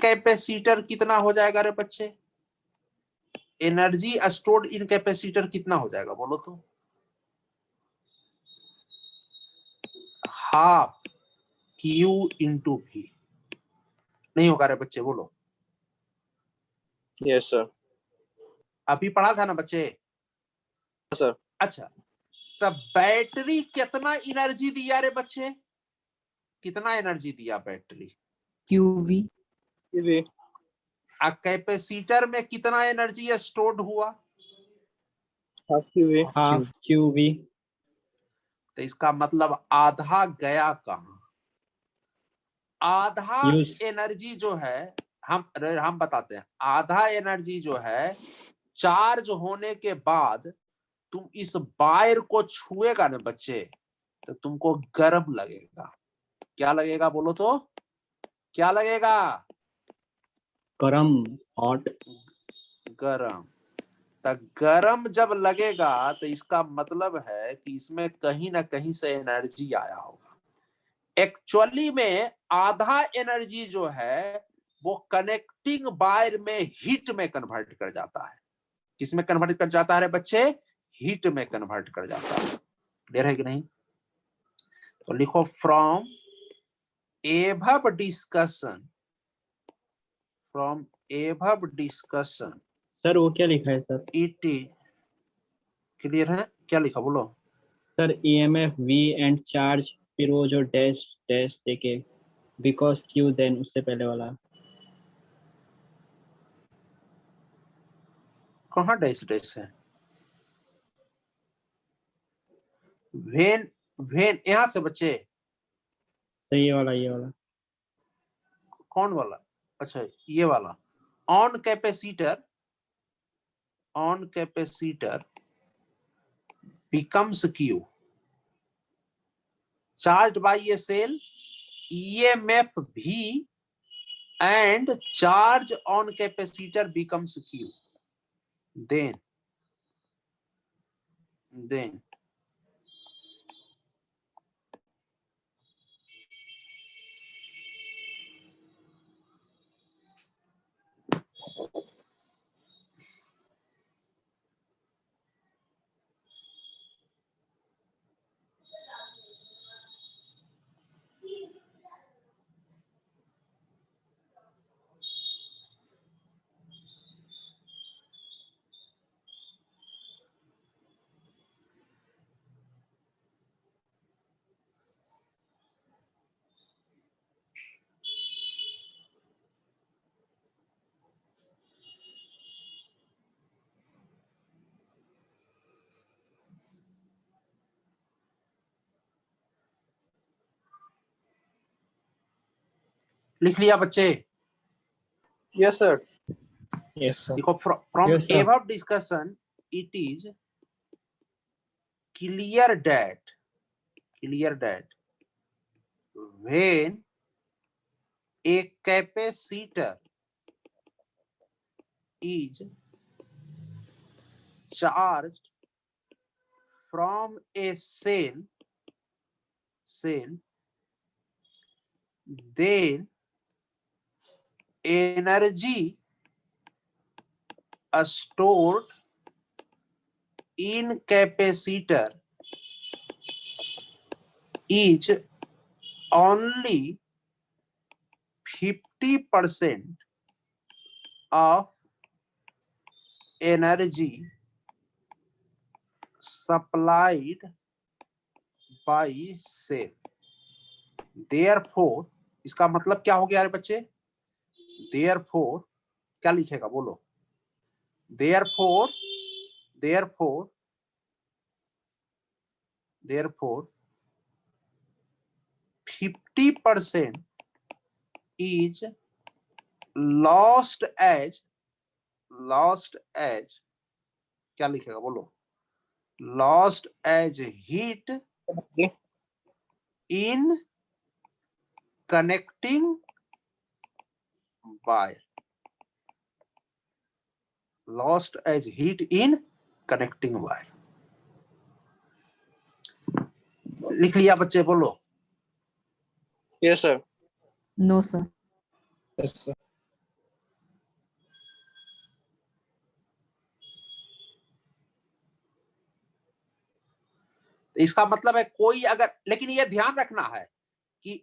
capacitor कितना हो जाएगा रे बच्चे? एनर्जी स्टोर्ड इन कैपेसिटर कितना हो जाएगा बोलो तो? Half Q into V। नहीं होगा रे बच्चे बोलो? Yes sir. अभी पढ़ा था ना बच्चे? सर अच्छा, तब बैटरी कितना एनर्जी दिया रे बच्चे? कितना एनर्जी दिया बैटरी? QV. ये कैपेसिटर में कितना एनर्जी स्टोर्ड हुआ? Half QV half QV। तो इसका मतलब आधा गया कहाँ? आधा यूज। एनर्जी जो है, हम बताते हैं, आधा एनर्जी जो है चार्ज होने के बाद तुम इस वायर को छुएगा ना बच्चे, तो तुमको गर्म लगेगा। क्या लगेगा बोलो तो? क्या लगेगा? गरम, हॉट। गरम। तो गरम जब लगेगा तो इसका मतलब है कि इसमें कहीं ना कहीं से एनर्जी आया होगा। एक्चुअली में आधा एनर्जी जो है वो कनेक्टिंग वायर में हीट में कन्वर्ट कर जाता है। किस में कन्वर्ट कर जाता है बच्चे? हीट में कन्वर्ट कर जाता है। क्लियर है कि नहीं? तो लिखो from above discussion, from above discussion sir वो क्या लिखा है सर? इट। क्लियर है? क्या लिखा बोलो? Sir EMF V and charge, फिर वो जो डैश डैश देके बिकॉज Q देन उससे पहले वाला। कहाँ डैश डैश है? वेन, वेन यहां से बच्चे। सही, ये वाला, ये वाला। कौन वाला? अच्छा ये वाला। On capacitor, on capacitor becomes Q charged by a cell, EMF V and charge on capacitor becomes Q. Then लिख लिया बच्चे? Yes sir. Yes sir. देखो from Yes, sir. above discussion it is clear that when a capacitor is charged from a cell, then energy stored in capacitor is only 50% of energy supplied by cell. Therefore, इसका मतलब क्या हो गया रे बच्चे? Therefore क्या लिखेगा बोलो? Therefore 50% is lost as क्या लिखेगा बोलो? Lost as heat in connecting wire. Lost as heat in connecting wire. लिख लिया बच्चे? बोलो। Yes sir. No, sir. Yes sir. इसका मतलब है कोई अगर, लेकिन ये ध्यान रखना है कि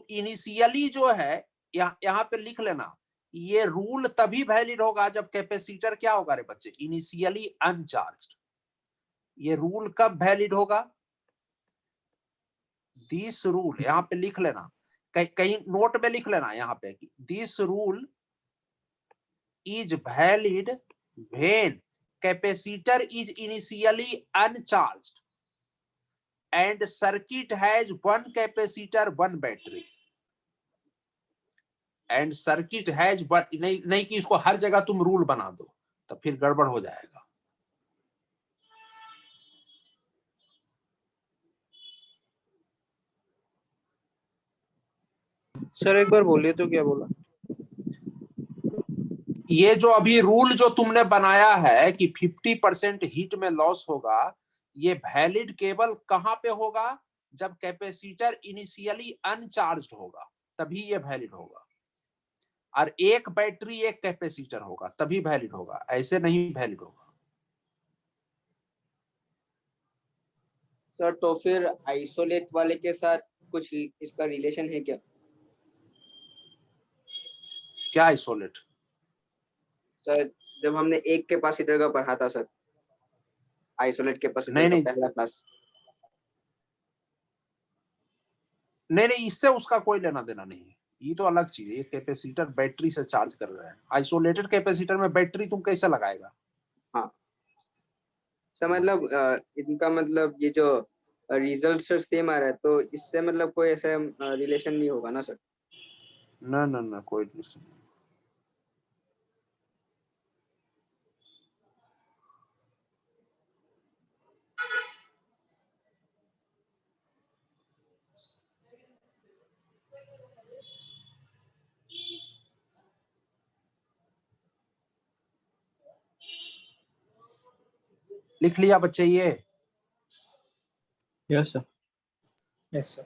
इनिशियली जो है यहाँ पे लिख लेना, ये रूल तभी वैलिड होगा जब कैपेसिटर क्या होगा रे बच्चे? Initially uncharged. ये रूल कब वैलिड होगा? दिस रूल यहाँ पे लिख लेना, कहीं नोट में लिख लेना यहाँ पे कि this rule is valid when capacitor is initially uncharged and circuit has one capacitor one battery and circuit has one, नहीं कि इसको हर जगह तुम रूल बना दो तो फिर गड़बड़ हो जाएगा। सर एक बार बोलिए तो क्या बोला? ये जो अभी रूल जो तुमने बनाया है कि 50% हीट में लॉस होगा, ये वैलिड केवल कहां पे होगा? जब कैपेसिटर इनिशियली अनचार्ज्ड होगा तभी ये वैलिड होगा, और एक बैटरी एक कैपेसिटर होगा तभी वैलिड होगा, ऐसे नहीं वैलिड होगा। सर तो फिर आइसोलेट वाले के साथ कुछ इसका रिलेशन है क्या? क्या आइसोलेट? सर जब हमने एक कैपेसिटर का पढ़ा था सर, आइसोलेट कैपेसिटर का नहीं पहला क्लास। नहीं, इससे उसका कोई लेना देना नहीं है, ये तो अलग चीज है। ये कैपेसिटर बैटरी से चार्ज कर रहे हैं, आइसोलेटेड कैपेसिटर में बैटरी तुम कैसे लगाएगा? हाँ सर, मतलब इनका मतलब ये जो रिजल्ट सर सेम आ रहा है, तो इससे मतलब कोई ऐसा रिलेशन नहीं होगा ना सर? ना ना ना, कोई नहीं। लिख लिया बच्चे ये? Yes sir. Yes sir.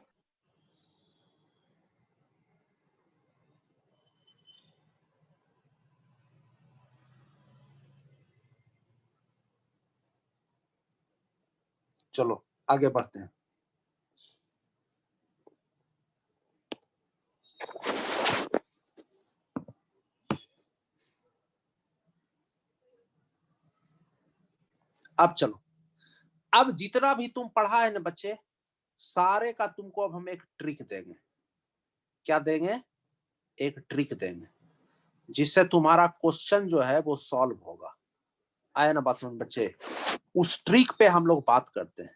चलो आगे बढ़ते हैं। अब चलो, अब जितना भी तुम पढ़ा है ना बच्चे, सारे का तुमको अब हम एक ट्रिक देंगे। क्या देंगे? एक ट्रिक देंगे जिससे तुम्हारा क्वेश्चन जो है वो सॉल्व होगा। आया ना बात समझ बच्चे? उस ट्रिक पे हम लोग बात करते हैं।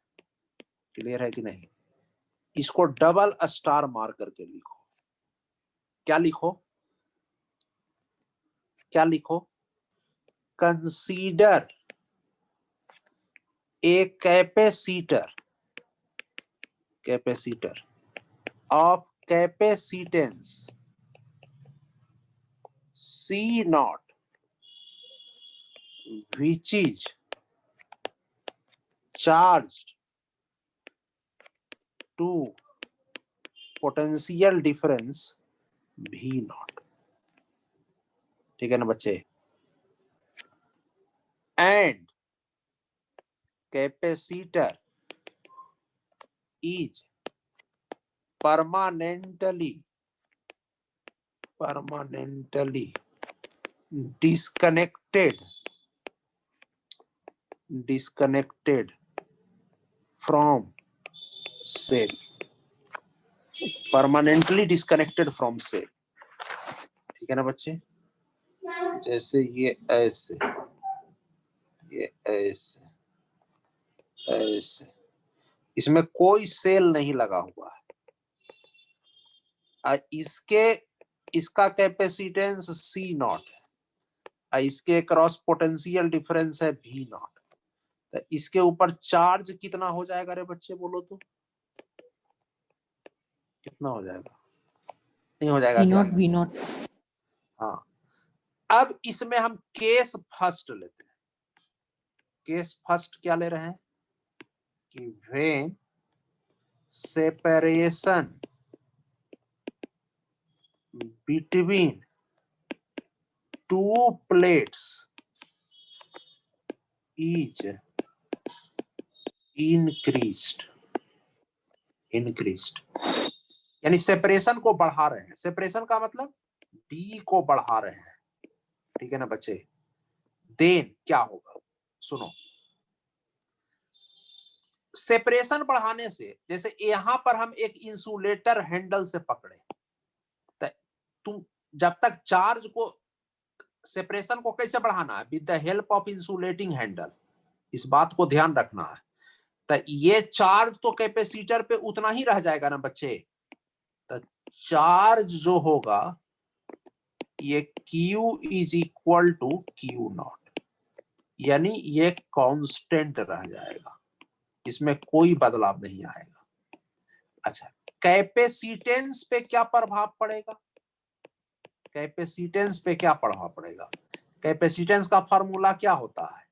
क्लियर है कि नहीं? इसको डबल स्टार मार करके लिखो। क्या लिखो? क्या लिखो? Consider a capacitor of capacitance C naught, which is charged to potential difference V naught। ठीक है ना बच्चे? And capacitor is permanently disconnected from cell। Permanently disconnected from cell. ठीक है ना बच्चे? जैसे ये ऐसे, ये ऐसे, ऐसे, इसमें कोई सेल नहीं लगा हुआ है। इसका कैपेसिटेंस C नॉट है, इसके क्रॉस पोटेंशियल डिफरेंस है V नॉट। तो इसके ऊपर चार्ज कितना हो जाएगा रे बच्चे? बोलो तो कितना हो जाएगा? नहीं हो जाएगा C क्या? naught V naught। हाँ, अब इसमें हम केस फर्स्ट लेते हैं। केस फर्स्ट क्या ले रहे हैं कि when separation between two plates is increased, यानी सेपरेशन को बढ़ा रहे हैं। सेपरेशन का मतलब D को बढ़ा रहे हैं। ठीक है ना बच्चे? देन क्या होगा? सुनो, सेपरेशन बढ़ाने से, जैसे यहां पर हम एक इंसुलेटर हैंडल से पकड़े, तुम जब तक चार्ज को सेपरेशन को कैसे बढ़ाना है? With the help of insulating handle. इस बात को ध्यान रखना है। तो ये चार्ज तो कैपेसिटर पे उतना ही रह जाएगा ना बच्चे। तो चार्ज जो होगा ये Q is equal to Q naught, यानी ये कांस्टेंट रह जाएगा, इसमें कोई बदलाव नहीं आएगा। अच्छा, कैपेसिटेंस पे क्या प्रभाव पड़ेगा? कैपेसिटेंस पे क्या प्रभाव पड़ेगा? कैपेसिटेंस का फॉर्मूला क्या होता है?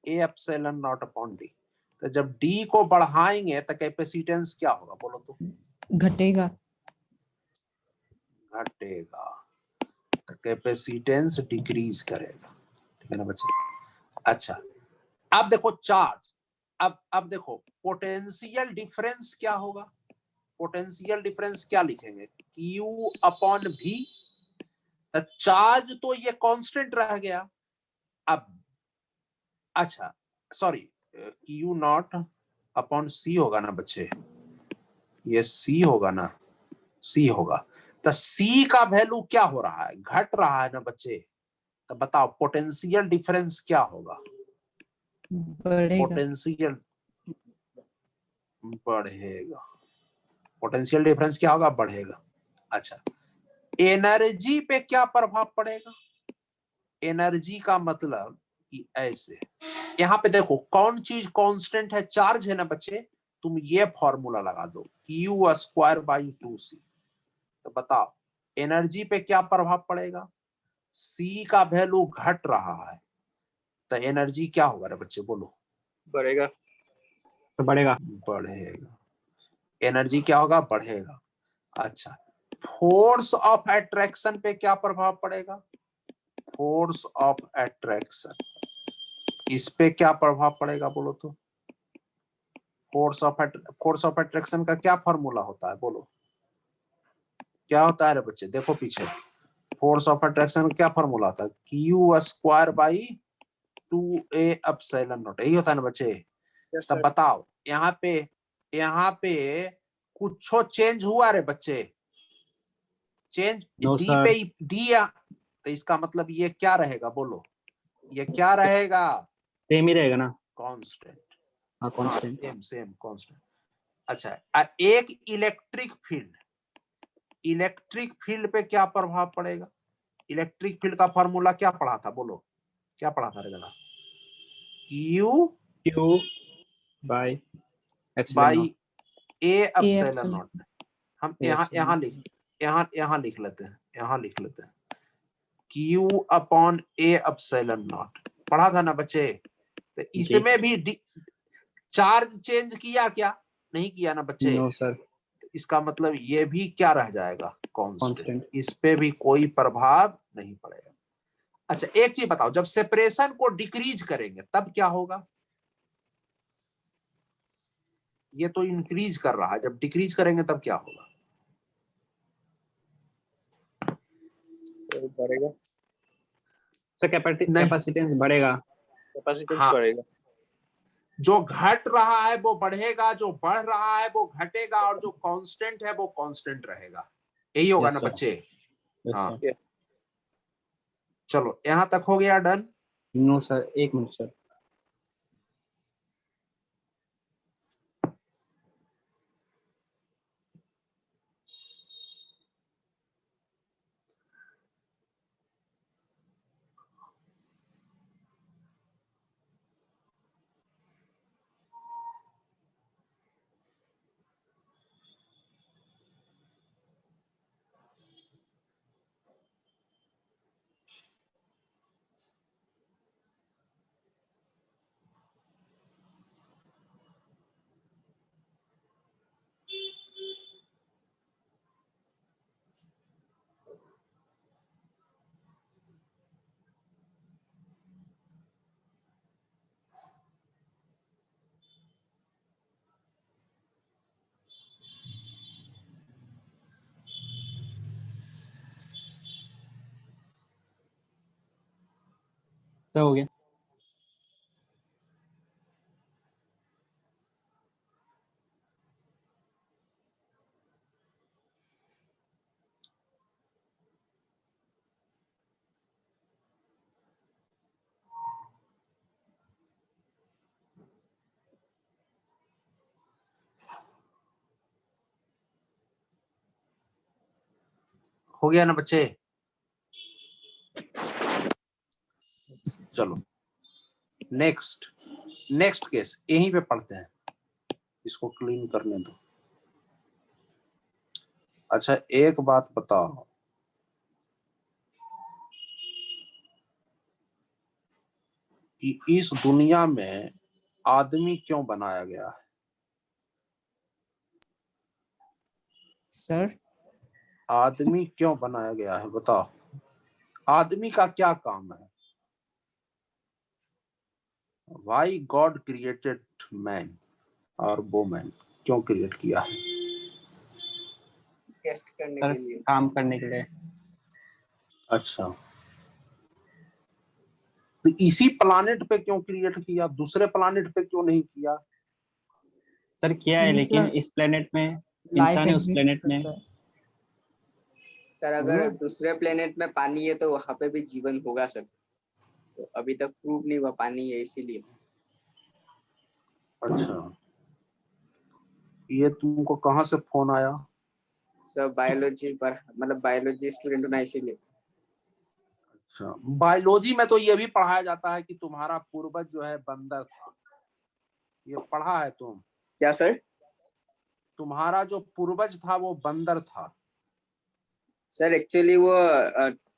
ए एप्सिलॉन नॉट अपॉन डी। तो जब डी को बढ़ाएंगे तो कैपेसिटेंस क्या होगा बोलो तो? घटेगा। घटेगा। तो कैपेसिटेंस डिक्रीज करेगा, ठीक है ना बच्चे। अच्छा, अब देखो चार्ज, अब देखो पोटेंशियल डिफरेंस क्या होगा? पोटेंशियल डिफरेंस क्या लिखेंगे? Q upon V। चार्ज तो ये कांस्टेंट रह गया। अब अच्छा sorry, Q not upon C होगा ना बच्चे, ये C होगा ना, C होगा। तो C का वैल्यू क्या हो रहा है? घट रहा है ना बच्चे। तो बताओ पोटेंशियल डिफरेंस क्या होगा? बढ़ेगा। पोटेंशियल बढ़ेगा। पोटेंशियल डिफरेंस क्या होगा? बढ़ेगा। अच्छा, एनर्जी पे क्या प्रभाव पड़ेगा? एनर्जी का मतलब कि ऐसे, यहाँ पे देखो कौन चीज कांस्टेंट है? चार्ज है ना बच्चे। तुम ये फॉर्मूला लगा दो Q स्क्वायर बाई 2C। तो बताओ एनर्जी पे क्या प्रभाव पड़ेगा? C का वैल्यू घट रहा है, तो एनर्जी क्या होगा रे बच्चे बोलो? बढ़ेगा। तो बढ़ेगा। बढ़ेगा। एनर्जी क्या होगा? बढ़ेगा। अच्छा, फोर्स ऑफ अट्रैक्शन पे क्या प्रभाव पड़ेगा? फोर्स ऑफ अट्रैक्शन, इस पे क्या प्रभाव पड़ेगा बोलो तो? फोर्स ऑफ अट्रैक्शन का क्या फॉर्मूला होता है बोलो? क्या होता है रे बच्चे? देखो पीछे, फोर्स ऑफ अट्रैक्शन का क्या फॉर्मूला होता है? Q square by 2A epsilon not, यही होता है ना बच्चे। यस तब सर। बताओ यहाँ पे कुछ चेंज हुआ रे बच्चे? Change no D sir. पे डी, तो इसका मतलब ये क्या रहेगा बोलो? ये क्या रहेगा? सेम ही रहेगा ना। कांस्टेंट। हाँ, हाँ कांस्टेंट। Same constant. अच्छा, एक इलेक्ट्रिक फील्ड पे क्या प्रभाव पड़ेगा? इलेक्ट्रिक फील्ड का फॉर्मूला क्या पढ़ा था बोलो? क्या पढ़ा था रे गला? Q Q by epsilon by not. A A epsilon epsilon. Not. हम ए एप्सिलॉन। यहाँ लिख लेते हैं Q upon A epsilon not. पढ़ा था ना बच्चे? तो जी इसमें सर। भी चार्ज चेंज किया क्या? नहीं किया ना बच्चे। No sir. इसका मतलब ये भी क्या रह जाएगा? कांस्टेंट। कांस्टेंट। इस पे भी कोई प्रभाव नहीं पड़ेगा। अच्छा, एक चीज बताओ, जब सेपरेशन को डिक्रीज करेंगे तब क्या होगा? ये तो इंक्रीज कर रहा है, जब डिक्रीज करेंगे तब क्या होगा? तो बढ़ेगा। सर नहीं, कैपेसिटेंस बढ़ेगा। कैपेसिटेंस हाँ, बढ़ेगा। जो घट रहा है वो बढ़ेगा, जो बढ़ रहा है वो घटेगा, और जो कांस्टेंट है वो कांस्टेंट रहेगा। यही होगा यस ना सर। बच्चे? यस हाँ, सर। चलो यहां तक हो गया डन। नो सर, एक मिनट सर। सर हो गया। हो गया ना बच्चे? चलो नेक्स्ट केस यहीं पे पढ़ते हैं, इसको क्लीन करने दो। अच्छा एक बात बताओ, कि इस दुनिया में आदमी क्यों बनाया गया है? सर आदमी क्यों बनाया गया है बताओ? आदमी का क्या काम है? Why God created man और woman? क्यों क्रिएट किया है? टेस्ट करने सर के लिए। काम करने के लिए। अच्छा, तो इसी प्लानेट पे क्यों क्रिएट किया, दूसरे प्लानेट पे क्यों नहीं किया? सर किया है, Please, लेकिन sir. इस प्लेनेट में लाइफ इंसान है, उस एग्जिस्ट प्लेनेट में। करता है। सर अगर दूसरे प्लेनेट में पानी है तो वहां पे भी जीवन होगा सर, तो अभी तक प्रूव नहीं हुआ पानी है इसीलिए। अच्छा, ये तुमको कहाँ से फोन आया? सर बायोलॉजी पर, मतलब बायोलॉजी स्टूडेंट होना इसीलिए। अच्छा, बायोलॉजी में तो ये भी पढ़ाया जाता है कि तुम्हारा पूर्वज जो है बंदर था, ये पढ़ा है तुम? क्या सर? तुम्हारा जो पूर्वज था वो बंदर था। सर एक्चुअली वो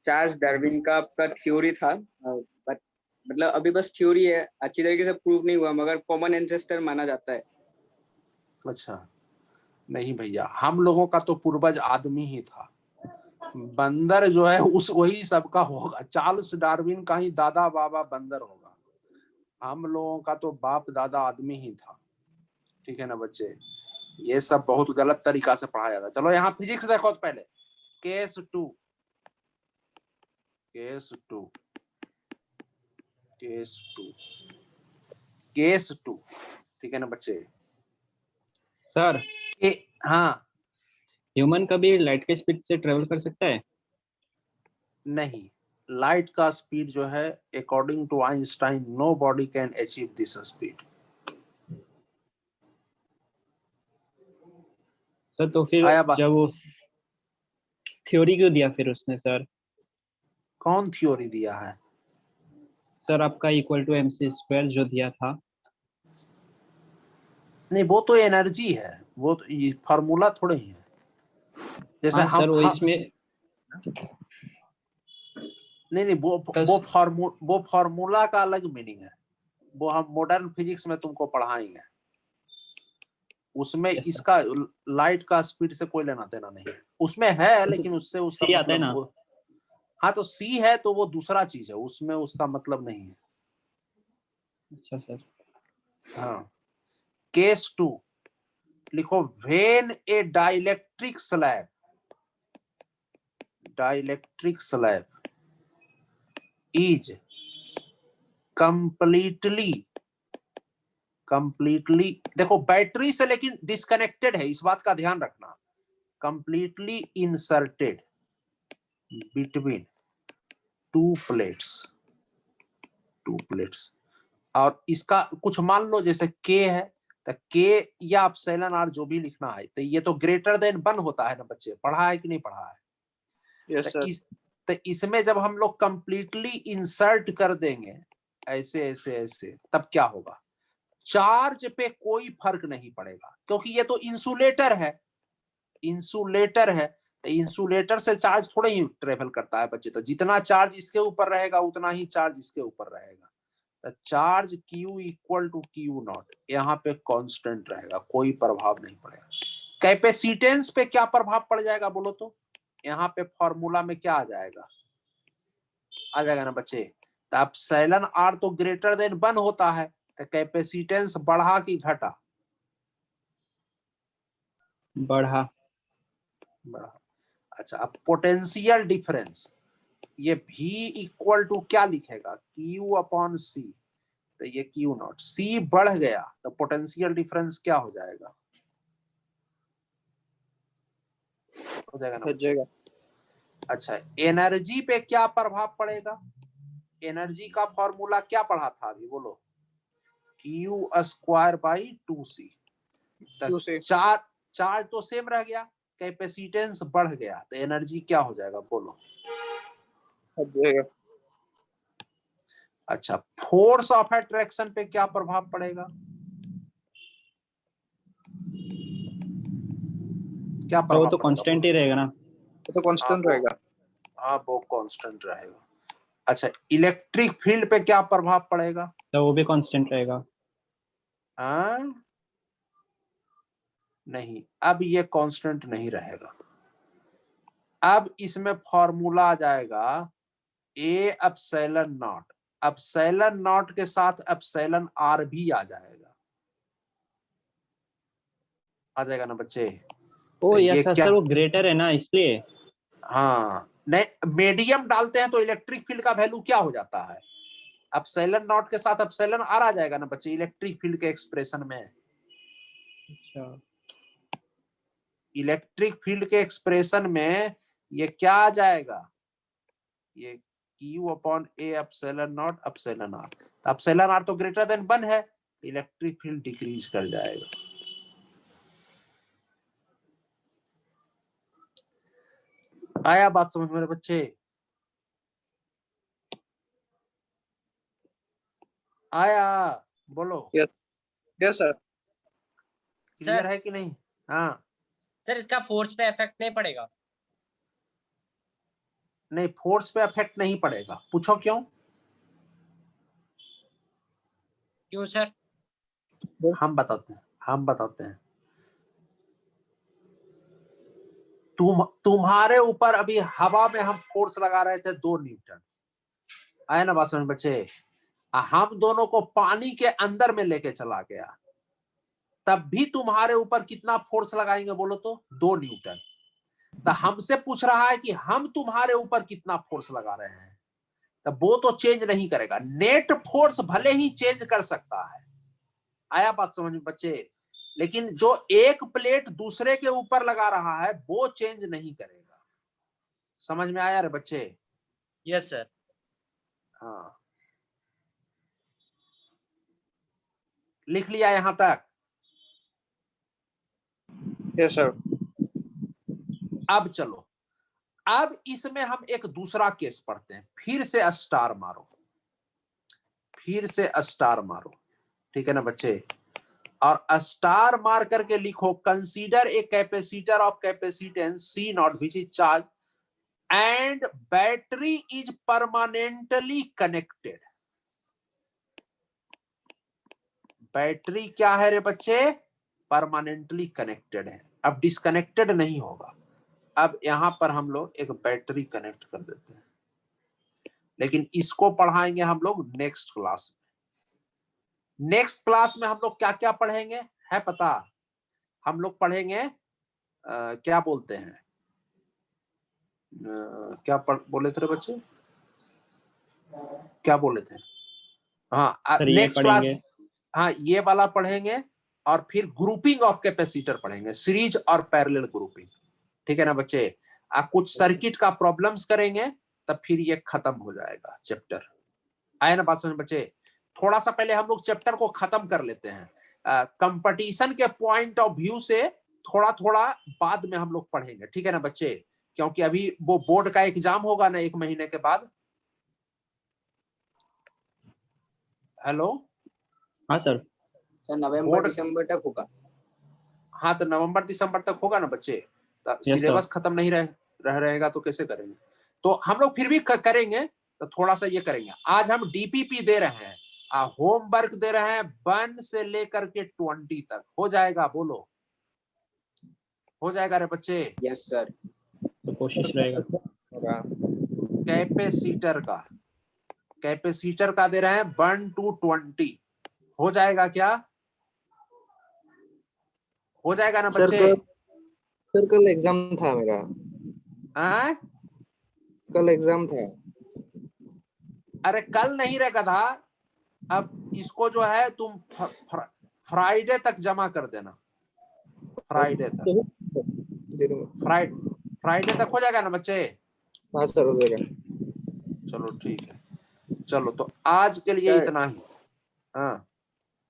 चार्ल्स डार्विन का आपका थ्योरी था, बट मतलब अभी बस थ्योरी है, अच्छी तरीके से प्रूव नहीं हुआ, मगर कॉमन एंसेस्टर माना जाता है। अच्छा नहीं भैया, हम लोगों का तो पूर्वज आदमी ही था, बंदर जो है उस वही सबका होगा। चार्ल्स डार्विन का ही दादा बाबा बंदर होगा, हम लोगों का तो बाप दादा आदमी ही था। ठीक है ना बच्चे? ये सब बहुत गलत तरीका से पढ़ाया जाता है। चलो यहाँ फिजिक्स देखो तो पहले, case two case two case two case two ठीक है ना बच्चे? सर हाँ, ह्यूमन कभी लाइट के स्पीड से ट्रेवल कर सकता है? नहीं, लाइट का स्पीड जो है according to Einstein nobody can achieve this speed. Sir तो फिर आया बा जब वो थ्योरी क्यों दिया फिर उसने सर? कौन थ्योरी दिया है? सर आपका इक्वल टू mc² जो दिया था। नहीं वो तो एनर्जी है, वो तो ये फार्मूला थोड़े ही है। जैसे हाँ सर, वो हम इसमें नहीं वो फार्मूला का अलग मीनिंग है, वो हम मॉडर्न फिजिक्स में तुमको पढ़ाएंगे, उसमें Yes, sir. इसका लाइट का स्पीड से कोई लेना देना नहीं है, उसमें है लेकिन उससे उसका सी आता है ना? मतलब हाँ तो सी है तो वो दूसरा चीज है, उसमें उसका मतलब नहीं है। अच्छा सर। हाँ, केस टू लिखो, when A dielectric slab is completely देखो बैटरी से लेकिन डिस्कनेक्टेड है, इस बात का ध्यान रखना, completely inserted between two plates और इसका कुछ मान लो जैसे के है तो के या एप्सिलॉन आर जो भी लिखना है, तो ये तो ग्रेटर देन 1 होता है ना बच्चे, पढ़ा है कि नहीं पढ़ा है? Yes sir. तो इसमें जब हम लोग कंप्लीटली इंसर्ट कर देंगे ऐसे ऐसे ऐसे, तब क्या होगा? चार्ज पे कोई फर्क नहीं पड़ेगा, क्योंकि ये तो इंसुलेटर है तो इंसुलेटर से चार्ज थोड़ा ही ट्रेवल करता है बच्चे, तो जितना चार्ज इसके ऊपर रहेगा उतना ही चार्ज इसके ऊपर रहेगा, तो charge Q equal to Q0 यहाँ पे कांस्टेंट रहेगा, कोई प्रभाव नहीं पड़ेगा। कैपेसिटेंस पे क्या प्रभाव पड़ जाएगा बोलो तो? यहाँ पे फॉर्मूला में क्या आ जाएगा ना बच्चे? तो एप्सिलॉन आर तो ग्रेटर देन 1 होता है, तो कैपेसिटेंस बढ़ा कि घटा? बढ़ा। अच्छा, अब पोटेंशियल डिफरेंस, ये V इक्वल टू क्या लिखेगा? Q अपॉन C, तो ये Q0, C बढ़ गया तो पोटेंशियल डिफरेंस क्या हो जाएगा? हो जाएगा ना? हो जाएगा। अच्छा, एनर्जी पे क्या प्रभाव पड़ेगा? एनर्जी का फॉर्मूला क्या पढ़ा था अभी बोलो? Q² by 2C। चार्ज तो सेम रह गया, कैपेसिटेंस बढ़ गया तो एनर्जी क्या हो जाएगा बोलो? हट जाएगा। अच्छा, फोर्स ऑफ अट्रैक्शन पे क्या प्रभाव पड़ेगा? क्या तो वो प्रभाव तो पड़ेगा? कांस्टेंट ही रहेगा ना। वो तो कांस्टेंट रहेगा। हाँ, वो कांस्टेंट रहेगा। अच्छा, इलेक्ट्रिक फील्ड पे क्या प्रभाव पड़ेगा? तो वो भी कांस्टेंट रहेगा। नहीं, अब ये कांस्टेंट नहीं रहेगा। अब इसमें फॉर्मूला आ जाएगा A epsilon naught. Epsilon not के साथ एप्सिलॉन आर भी आ जाएगा ना बच्चे? ओ तो ये यस क्या? सर, वो ग्रेटर है ना इसलिए। हाँ, नहीं, मीडियम डालते हैं तो इलेक्ट्रिक फील्ड का वैल्यू क्या हो जाता है? एप्सिलॉन नॉट के साथ एप्सिलॉन आर आ जाएगा ना बच्चे इलेक्ट्रिक फील्ड के एक्सप्रेशन में। अच्छा, इलेक्ट्रिक फील्ड के एक्सप्रेशन में ये क्या आ जाएगा? ये Q upon A epsilon naught epsilon R. तो एप्सिलॉन आर तो ग्रेटर देन 1 है, इलेक्ट्रिक फील्ड डिक्रीज कर जाएगा। आया बात समझ मेरे बच्चे? आया? बोलो। Yes sir. क्लियर सर है कि नहीं? हाँ, सर इसका फोर्स पे इफेक्ट नहीं पड़ेगा? नहीं, फोर्स पे इफेक्ट नहीं पड़ेगा। पूछो क्यों? क्यों सर? हम बताते हैं। तुम्हारे ऊपर अभी हवा में हम फोर्स लगा रहे थे 2 न्यूटन। आया ना बात समझ बच्चे? हम दोनों को पानी के अंदर में लेके चला गया, तब भी तुम्हारे ऊपर कितना फोर्स लगाएंगे बोलो तो? 2 न्यूटन। तो हमसे पूछ रहा है कि हम तुम्हारे ऊपर कितना फोर्स लगा रहे हैं, तो वो तो चेंज नहीं करेगा। नेट फोर्स भले ही चेंज कर सकता है। आया बात समझ में बच्चे? लेकिन जो एक प्लेट दूसरे के ऊपर लगा रहा है वो चेंज नहीं करेगा। समझ में आया रे बच्चे? Yes sir. हाँ, लिख लिया यहां तक? Yes sir. अब चलो, अब इसमें हम एक दूसरा केस पढ़ते हैं। फिर से स्टार मारो, ठीक है ना बच्चे? और स्टार मार करके लिखो, consider a capacitor of capacitance C not which is charge and battery is permanently connected. Battery क्या है रे बच्चे? परमानेंटली कनेक्टेड है, अब डिस्कनेक्टेड नहीं होगा। अब यहां पर हम लोग एक बैटरी कनेक्ट कर देते हैं, लेकिन इसको पढ़ाएंगे हम लोग नेक्स्ट क्लास में। नेक्स्ट क्लास में हम लोग क्या क्या पढ़ेंगे है पता? हम लोग पढ़ेंगे क्या बोलते हैं, बोले थे बच्चे, क्या बोले थे? हाँ, सर ये नेक्स्ट क्लास। पढ़ेंगे। हाँ, ये वाला पढ़ेंगे और फिर ग्रुपिंग ऑफ कैपेसिटर पढ़ेंगे, सीरीज और पैरेलल ग्रुपिंग। ठीक है ना बच्चे? कुछ सर्किट का प्रॉब्लम्स करेंगे, तब फिर ये खत्म हो जाएगा चैप्टर। आए ना बात समझ बच्चे? थोड़ा सा पहले हम लोग चैप्टर को खत्म कर लेते हैं। कंपटीशन के पॉइंट ऑफ व्यू से थोड़ा थोड़ा बाद में हम लोग पढ़ेंगे, ठीक है ना बच्चे? क्योंकि अभी वो बोर्ड का एग्जाम होगा ना 1 महीने के बाद। हेलो? हाँ सर। सर नवंबर बोर्ड, दिसंबर तक होगा। हाँ, तो नवंबर दिसंबर तक होगा ना बच्चे? तो यस सिलेबस खत्म नहीं रहेगा तो कैसे करेंगे? तो हम लोग फिर भी करेंगे, तो थोड़ा सा ये करेंगे। आज हम डीपीपी दे रहे हैं, होमवर्क दे रहे हैं 1 से लेकर के 20 तक। हो जाएगा? बोलो, हो जाएगा रे बच्चे? Yes sir. तो कोशिश रहेगा। कैपेसिटर का दे रहे हैं 1 to 20। हो जाएगा क्या? हो जाएगा ना बच्चे? सर कल एग्जाम था मेरा। कल एग्जाम था। अरे कल नहीं रहेगा था, अब इसको जो है तुम फ्राइडे तक जमा कर देना। फ्राइडे तक हो जाएगा ना बच्चे? हाँ सर, हो जाएगा। चलो ठीक है, चलो तो आज के लिए सर, इतना ही। हाँ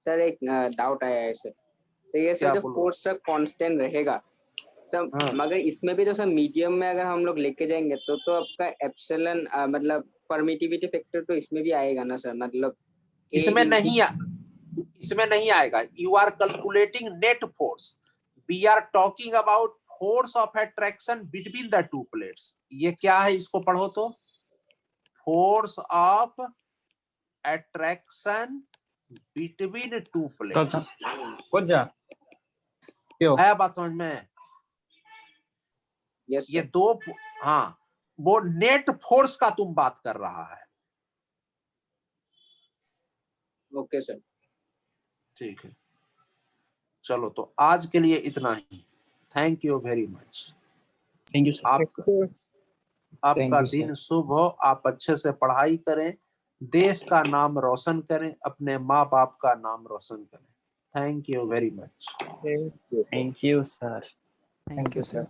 सर एक डाउट आया है सर। सर ये क्या सर जो बोलो? फोर्स सर कांस्टेंट रहेगा, सर हाँ। मगर इसमें भी तो सर मीडियम में अगर हम लोग लेके जाएंगे तो आपका एप्सिलॉन मतलब परमिटिविटी फैक्टर तो इसमें भी आएगा ना सर, मतलब इसमें नहीं आएगा। You are calculating net force, we are talking about force of attraction between the two plates. ये क्या है, इसको पढ़ो तो, force of attraction between two plates. कुछ जा क्यों है बात समझ में? यस ये दो, हाँ, वो नेट फोर्स का तुम बात कर रहा है। Okay sir. ठीक है, चलो तो आज के लिए इतना ही। Thank you very much. Thank you sir. आपका दिन शुभ हो, आप अच्छे से पढ़ाई करें, देश का नाम रोशन करें, अपने माँ बाप का नाम रोशन करें। Thank you very much. Thank you sir. Thank you sir.